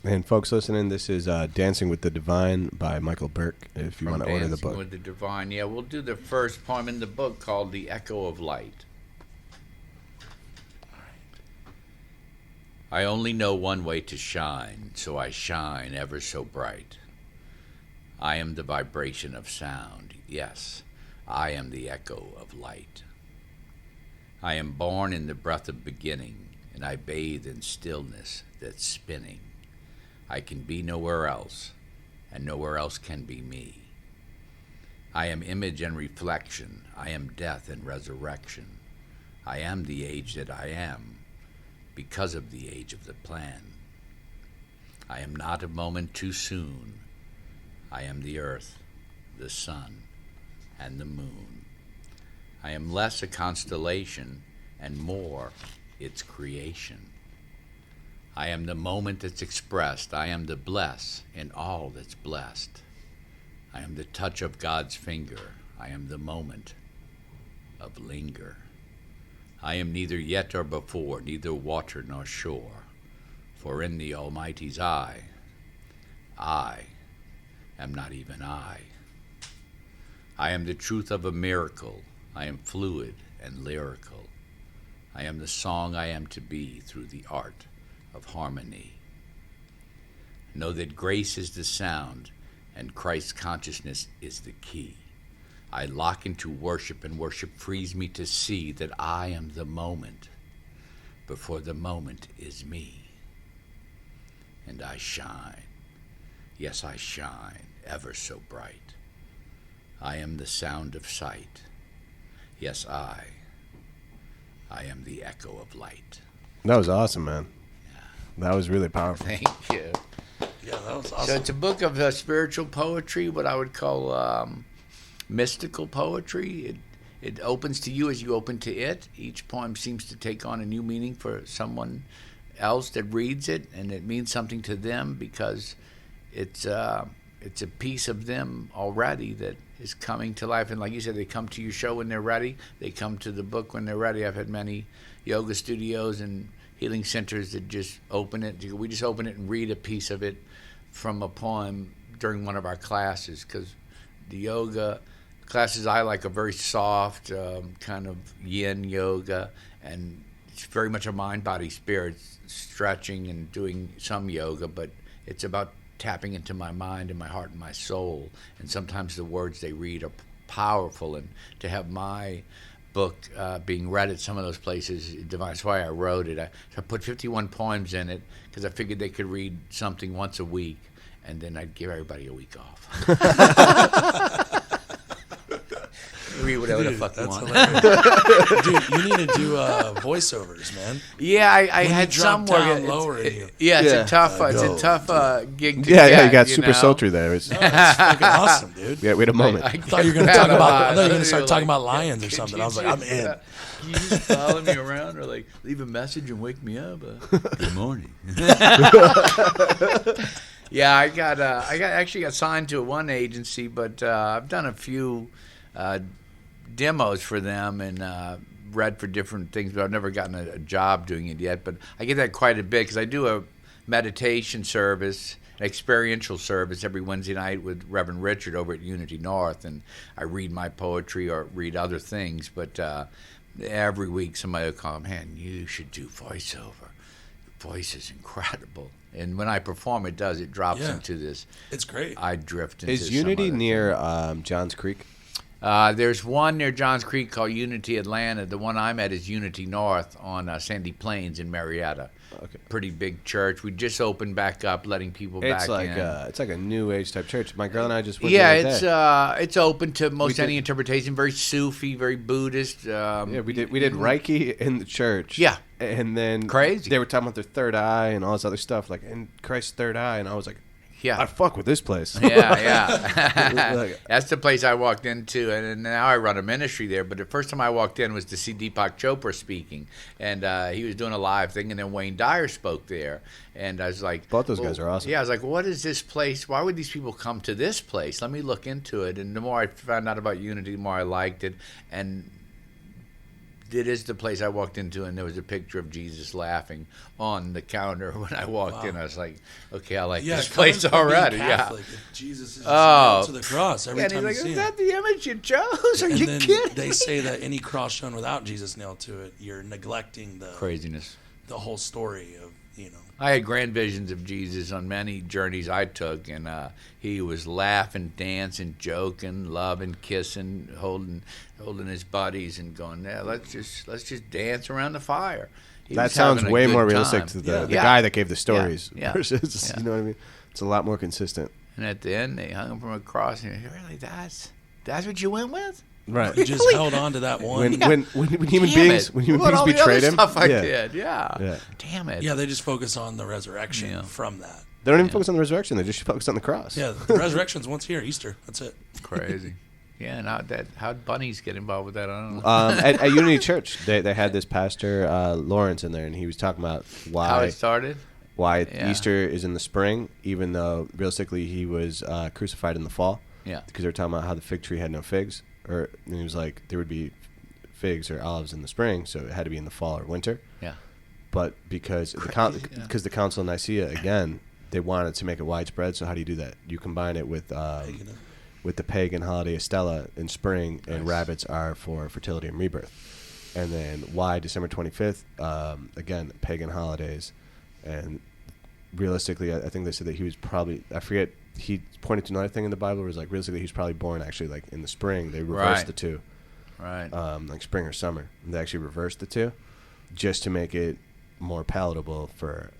And folks listening, this is "Dancing with the Divine" by Michael Burke. If you want to order the book. Dancing with the Divine. Yeah, we'll do the first poem in the book called "The Echo of Light." I only know one way to shine, so I shine ever so bright. I am the vibration of sound. Yes, I am the echo of light. I am born in the breath of beginning, and I bathe in stillness that's spinning. I can be nowhere else, and nowhere else can be me. I am image and reflection. I am death and resurrection. I am the age that I am, because of the age of the plan. I am not a moment too soon. I am the earth, the sun, and the moon. I am less a constellation and more its creation. I am the moment that's expressed. I am the bless in all that's blessed. I am the touch of God's finger. I am the moment of linger. I am neither yet or before, neither water nor shore. For in the Almighty's eye, I am not even I. I am the truth of a miracle. I am fluid and lyrical. I am the song I am to be through the art of harmony. Know that grace is the sound and Christ's consciousness is the key. I lock into worship, and worship frees me to see that I am the moment before the moment is me. And I shine. Yes, I shine ever so bright. I am the sound of sight. Yes, I am the echo of light. That was awesome, man. That was really powerful. Thank you. Yeah, that was awesome. So it's a book of spiritual poetry, what I would call mystical poetry. It opens to you as you open to it. Each poem seems to take on a new meaning for someone else that reads it, and it means something to them because it's a piece of them already that is coming to life. And like you said, they come to your show when they're ready. They come to the book when they're ready. I've had many yoga studios and healing centers that just open it. We just open it and read a piece of it from a poem during one of our classes, because the yoga classes I like are very soft, kind of yin yoga, and it's very much a mind, body, spirit, stretching and doing some yoga, but it's about tapping into my mind and my heart and my soul. And sometimes the words they read are powerful, and to have my book being read at some of those places, that's why I wrote it. I put 51 poems in it because I figured they could read something once a week, and then I'd give everybody a week off. Read whatever the fuck you want. Dude, you need to do voiceovers, man. Yeah, I When had you some drop down where lower in you. it's Yeah. a tough gig to Yeah, get, you got you super know? sultry there. It's, No, it's fucking awesome, dude. yeah, wait a moment. I thought you were gonna talk about. I thought you were gonna start talking about lions or something. I was like, I'm in. Can you just follow me around or like leave a message and wake me up? Good morning. Yeah, I actually got signed to one agency, but I've done a few demos for them and read for different things, but I've never gotten a job doing it yet. But I get that quite a bit because I do a meditation service, an experiential service every Wednesday night with Reverend Richard over at Unity North, and I read my poetry or read other things. But every week somebody will call, man, you should do voiceover. Your voice is incredible. And when I perform, it drops into this. It's great. I drift into Is some Unity other near thing. Johns Creek? There's one near Johns Creek called Unity Atlanta. The one I'm at is Unity North on Sandy Plains in Marietta. Okay. Pretty big church. We just opened back up, letting people back in. It's like a new age type church. My girl and I just went the other day. It's open to most We any did- interpretation. Very Sufi, very Buddhist. Yeah, we did Reiki in the church. Yeah. And then Crazy. They were talking about their third eye and all this other stuff, like in Christ's third eye, and I was like, Yeah. I fuck with this place. Yeah. Like- That's the place I walked into, and now I run a ministry there. But the first time I walked in was to see Deepak Chopra speaking, and he was doing a live thing, and then Wayne Dyer spoke there, and I was like, Both those guys are awesome. Yeah, I was like, what is this place? Why would these people come to this place? Let me look into it. And the more I found out about Unity, the more I liked it, and it is the place I walked into, and there was a picture of Jesus laughing on the counter when I walked in. I was like, okay, I like this place already. Catholic, if Jesus is Oh. nailed to the cross every And he's time like, you see is him. that the image you chose? Are And you then kidding? they say that any cross shown without Jesus nailed to it, you're neglecting Craziness. the whole story of, I had grand visions of Jesus on many journeys I took, and he was laughing, dancing, joking, loving, kissing, holding his buddies, and going, "Yeah, let's just dance around the fire." He That was sounds having a way good more time. realistic to the Yeah. guy that gave the stories Yeah. versus, Yeah. you know what I mean? It's a lot more consistent. And at the end, they hung him from a cross, and really, that's what you went with? Right. you just held on to that one. When human Damn beings it. when human What, beings all the betrayed other him, stuff I yeah. did, yeah. Yeah. Damn it. Yeah, they just focus on the resurrection Yeah. from that. They don't even focus on the resurrection. They just focus on the cross. Yeah, the resurrection's once here, Easter. That's it. Crazy. Yeah, and how'd bunnies get involved with that? I don't know. At Unity Church, they had this pastor Lawrence in there, and he was talking about How it started? why Yeah. Easter is in the spring, even though realistically he was crucified in the fall. Yeah. Because they were talking about how the fig tree had no figs, and he was like, there would be figs or olives in the spring, so it had to be in the fall or winter. Yeah. But because the Council of Nicaea, again, they wanted to make it widespread. So how do you do that? You combine it with with the pagan holiday Estella in spring, and rabbits are for fertility and rebirth. And then why December 25th? Again, pagan holidays. And realistically, I think they said that he was probably, I forget, he pointed to another thing in the Bible where it was like, realistically, he was probably born actually like in the spring. They reversed the two. Right. Like spring or summer. And they actually reversed the two just to make it more palatable for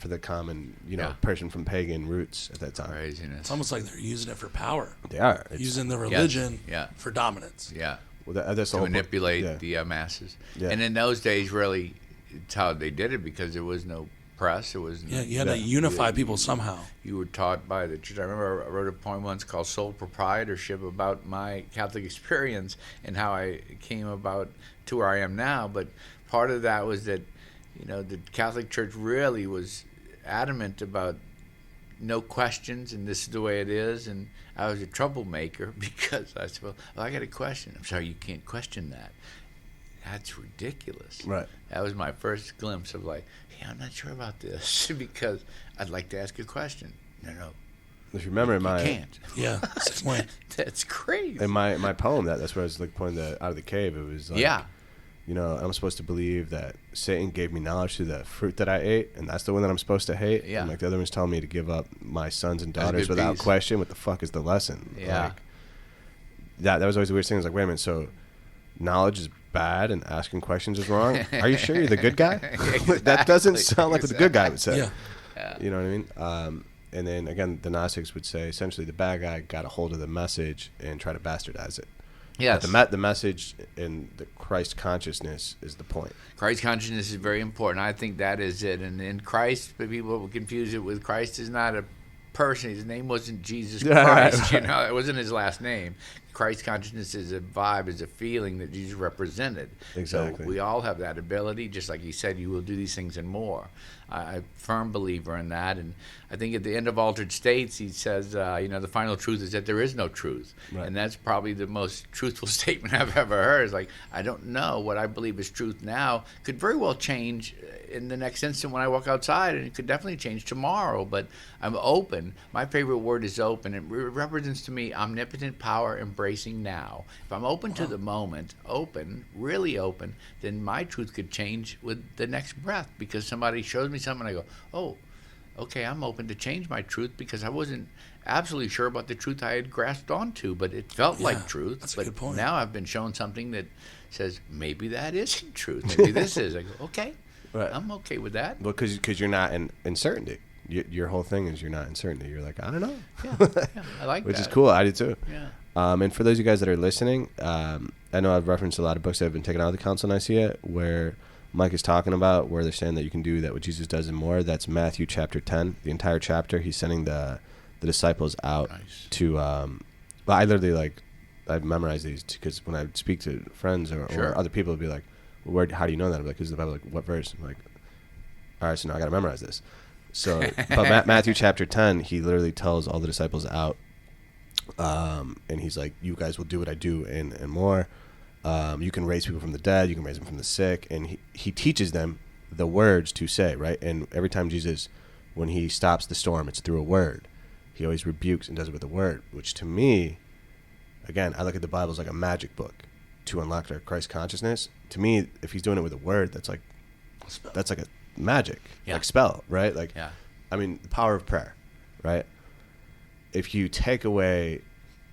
the common, person from pagan roots at that time. Craziness. It's almost like they're using it for power. They are. Using the religion for dominance. Yeah. Well, that's to manipulate the masses. Yeah. And in those days, really, it's how they did it because there was no press. It was you had to unify people somehow. You were taught by the church. I remember I wrote a poem once called Soul Proprietorship about my Catholic experience and how I came about to where I am now. But part of that was that, the Catholic Church really was adamant about no questions, and this is the way it is. And I was a troublemaker because I said, well, I got a question. I'm sorry, you can't question that. That's ridiculous. Right. That was my first glimpse of like, yeah, I'm not sure about this because I'd like to ask a question. No. If you remember you can't. Yeah. That's crazy. In my poem, that's where I was like pointing out of the cave. It was like, I'm supposed to believe that Satan gave me knowledge through the fruit that I ate, and that's the one that I'm supposed to hate. Yeah. And like the other one's telling me to give up my sons and daughters without question. What the fuck is the lesson? Yeah. Like, that was always the weird thing. I was like, wait a minute, so knowledge is bad and asking questions is wrong? Are you sure you're the good guy? Exactly. That doesn't sound like what the good guy would say. Yeah. You know what I mean? And then again, the Gnostics would say essentially the bad guy got a hold of the message and try to bastardize it. Yes. The message in the Christ consciousness is the point. Christ consciousness is very important. I think that is it. And in Christ, people will confuse it with Christ is not a person. His name wasn't Jesus Christ. It wasn't his last name. Christ consciousness is a vibe, is a feeling that Jesus represented. Exactly. So we all have that ability. Just like he said, you will do these things and more. I'm a firm believer in that. And I think at the end of Altered States, he says, the final truth is that there is no truth. Right. And that's probably the most truthful statement I've ever heard. It's like, I don't know what I believe is truth now. Could very well change in the next instant when I walk outside, and it could definitely change tomorrow. But I'm open. My favorite word is open. It represents to me omnipotent power embracing now. If I'm open to the moment, really open, then my truth could change with the next breath because somebody shows me something and I go, oh, okay, I'm open to change my truth because I wasn't absolutely sure about the truth I had grasped onto, but it felt like truth. That's a good point. Now I've been shown something that says maybe that isn't truth. Maybe this is. I go, okay, I'm okay with that. Well, because you're not in certainty. Your whole thing is you're not in certainty. You're like, I don't know. Yeah, I like Which that. is cool. I do too. Yeah. And for those of you guys that are listening, I know I've referenced a lot of books that have been taken out of the Council of Nicaea where Mike is talking about where they're saying that you can do that what Jesus does and more. That's Matthew chapter 10, the entire chapter. He's sending the disciples out to I literally I've memorized these because when I speak to friends or other people, it'll be like, well, how do you know that? I'm like, because the Bible, like, what verse? I'm like, all right, so now I got to memorize this. So, but Matthew chapter 10, he literally tells all the disciples out, and he's like, you guys will do what I do and more. You can raise people from the dead. You can raise them from the sick. And he teaches them the words to say, right? And every time Jesus, when he stops the storm, it's through a word. He always rebukes and does it with a word, which to me, again, I look at the Bible as like a magic book to unlock our Christ consciousness. To me, if he's doing it with a word, that's like a magic, like spell, right? Like, I mean, the power of prayer, right? If you take away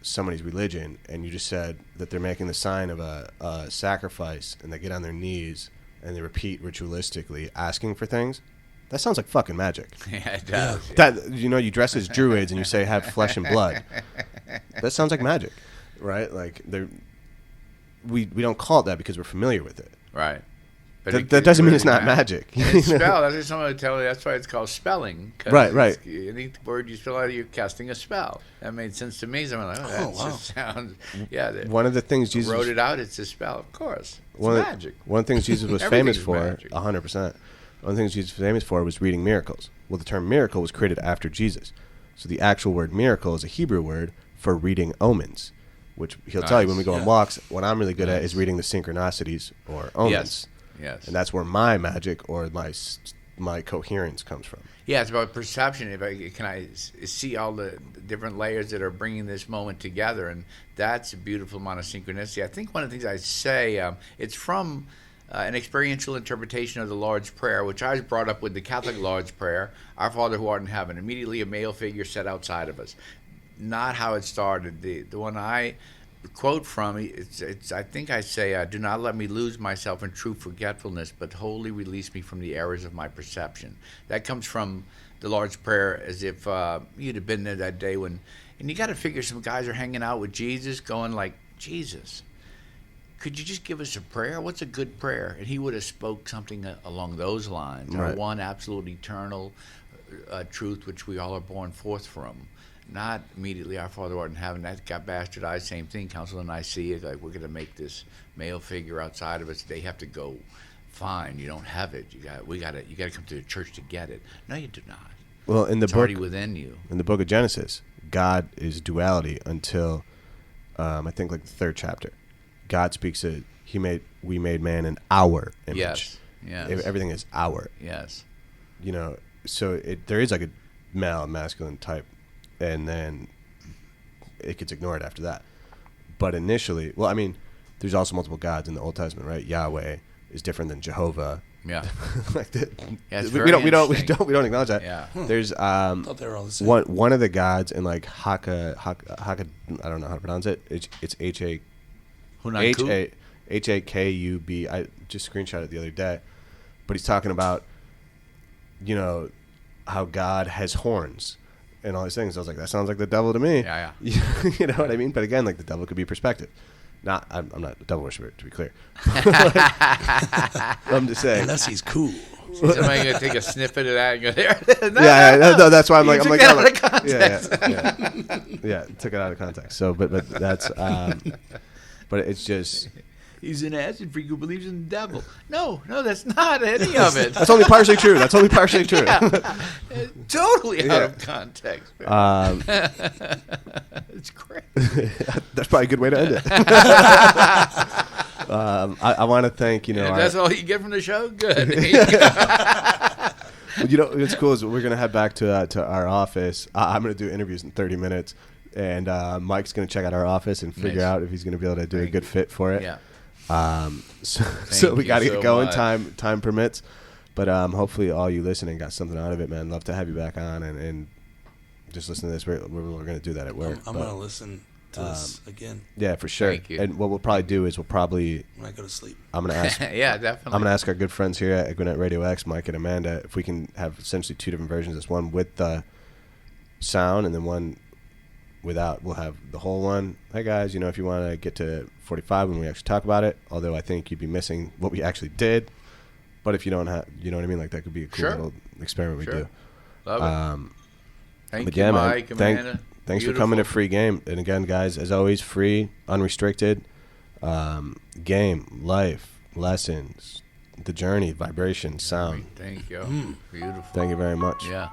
somebody's religion and you just said that they're making the sign of a sacrifice and they get on their knees and they repeat ritualistically asking for things, that sounds like fucking magic. Yeah, it does. That, you dress as druids and you say have flesh and blood. That sounds like magic, right? Like we don't call it that because we're familiar with it. Right. But that doesn't mean it's not magic. It's spell. That's what somebody tell me. That's why it's called spelling. Right. Any word you spell out, you're casting a spell. That made sense to me. So I'm like, that just sounds. Yeah. One of the things Jesus wrote it out. It's a spell, of course. It's magic. One of the things Jesus was famous for, magic. 100%. One of the things Jesus was famous for was reading miracles. Well, the term miracle was created after Jesus. So the actual word miracle is a Hebrew word for reading omens, which he'll tell you when we go on walks. What I'm really good at is reading the synchronicities or omens. Yes. And that's where my magic or my my coherence comes from. Yeah, it's about perception. Can I see all the different layers that are bringing this moment together, and that's a beautiful amount of synchronicity. I think one of the things I say, it's from an experiential interpretation of the Lord's Prayer, which I was brought up with the Catholic Lord's Prayer, Our Father who art in heaven, immediately a male figure set outside of us. Not how it started. The one I quote from, I think I say, do not let me lose myself in true forgetfulness, but wholly release me from the errors of my perception. That comes from the Lord's Prayer, as if you'd have been there that day when, and you got to figure some guys are hanging out with Jesus going like, Jesus, could you just give us a prayer? What's a good prayer? And he would have spoke something along those lines, right. Or one absolute eternal truth which we all are born forth from. Not immediately Our Father who art in heaven. That got bastardized. Same thing. Council of Nicaea. Like, we're going to make this male figure outside of us. They have to go. Fine, you don't have it. You got to come to the church to get it. No, you do not. Well, in the it's book, already within you. In the book of Genesis, God is duality until I think like the 3rd chapter. God speaks that we made man in our image. Yes. Everything is our. Yes. You know, so there is like a male and masculine type. And then it gets ignored after that. But initially, well, I mean, there's also multiple gods in the Old Testament, right? Yahweh is different than Jehovah. Yeah. Like we don't acknowledge that. Yeah. There's I thought they were all the same. one of the gods in like Haka, I don't know how to pronounce it. It's Hakub. I just screenshot it the other day. But he's talking about, you know, how God has horns. And all these things. I was like, that sounds like the devil to me. Yeah. You know what I mean? But again, like the devil could be perspective. I'm not a devil worshiper, to be clear. I'm just saying. Unless he's cool. Somebody gonna take a snippet of that and go there. No, that's why I'm like, took that out of context. Yeah, took it out of context. So, but that's, but it's just. He's an acid freak who believes in the devil. No, that's not any of it. That's only partially true. Yeah. Totally out of context. It's great. That's probably a good way to end it. I want to thank, you know. And that's all you get from the show? Good. You know, what's cool is we're going to head back to our office. I'm going to do interviews in 30 minutes. And Mike's going to check out our office and figure out if he's going to be able to do a good fit for it. Yeah. So we got to get going. Much. Time permits, but hopefully all you listening got something out of it, man. Love to have you back on and just listen to this. We're going to do that at work. I'm going to listen to this again. Yeah, for sure. Thank you. And what we'll probably do is when I go to sleep. I'm going to ask. Yeah, definitely. I'm going to ask our good friends here at Gwinnett RadioX, Mike and Amanda, if we can have essentially 2 different versions. This one with the sound, and then one without. We'll have the whole one. Hey guys, you know, if you want to get to 45 when we actually talk about it, although I think you'd be missing what we actually did. But if you don't have, you know what I mean, like that could be a cool little experiment we do. Love it. Thank you, Mike, Amanda. Thanks for coming to Free Game. And again, guys, as always, free, unrestricted, game, life, lessons, the journey, vibration, sound. Thank you. Beautiful. Thank you very much. Yeah.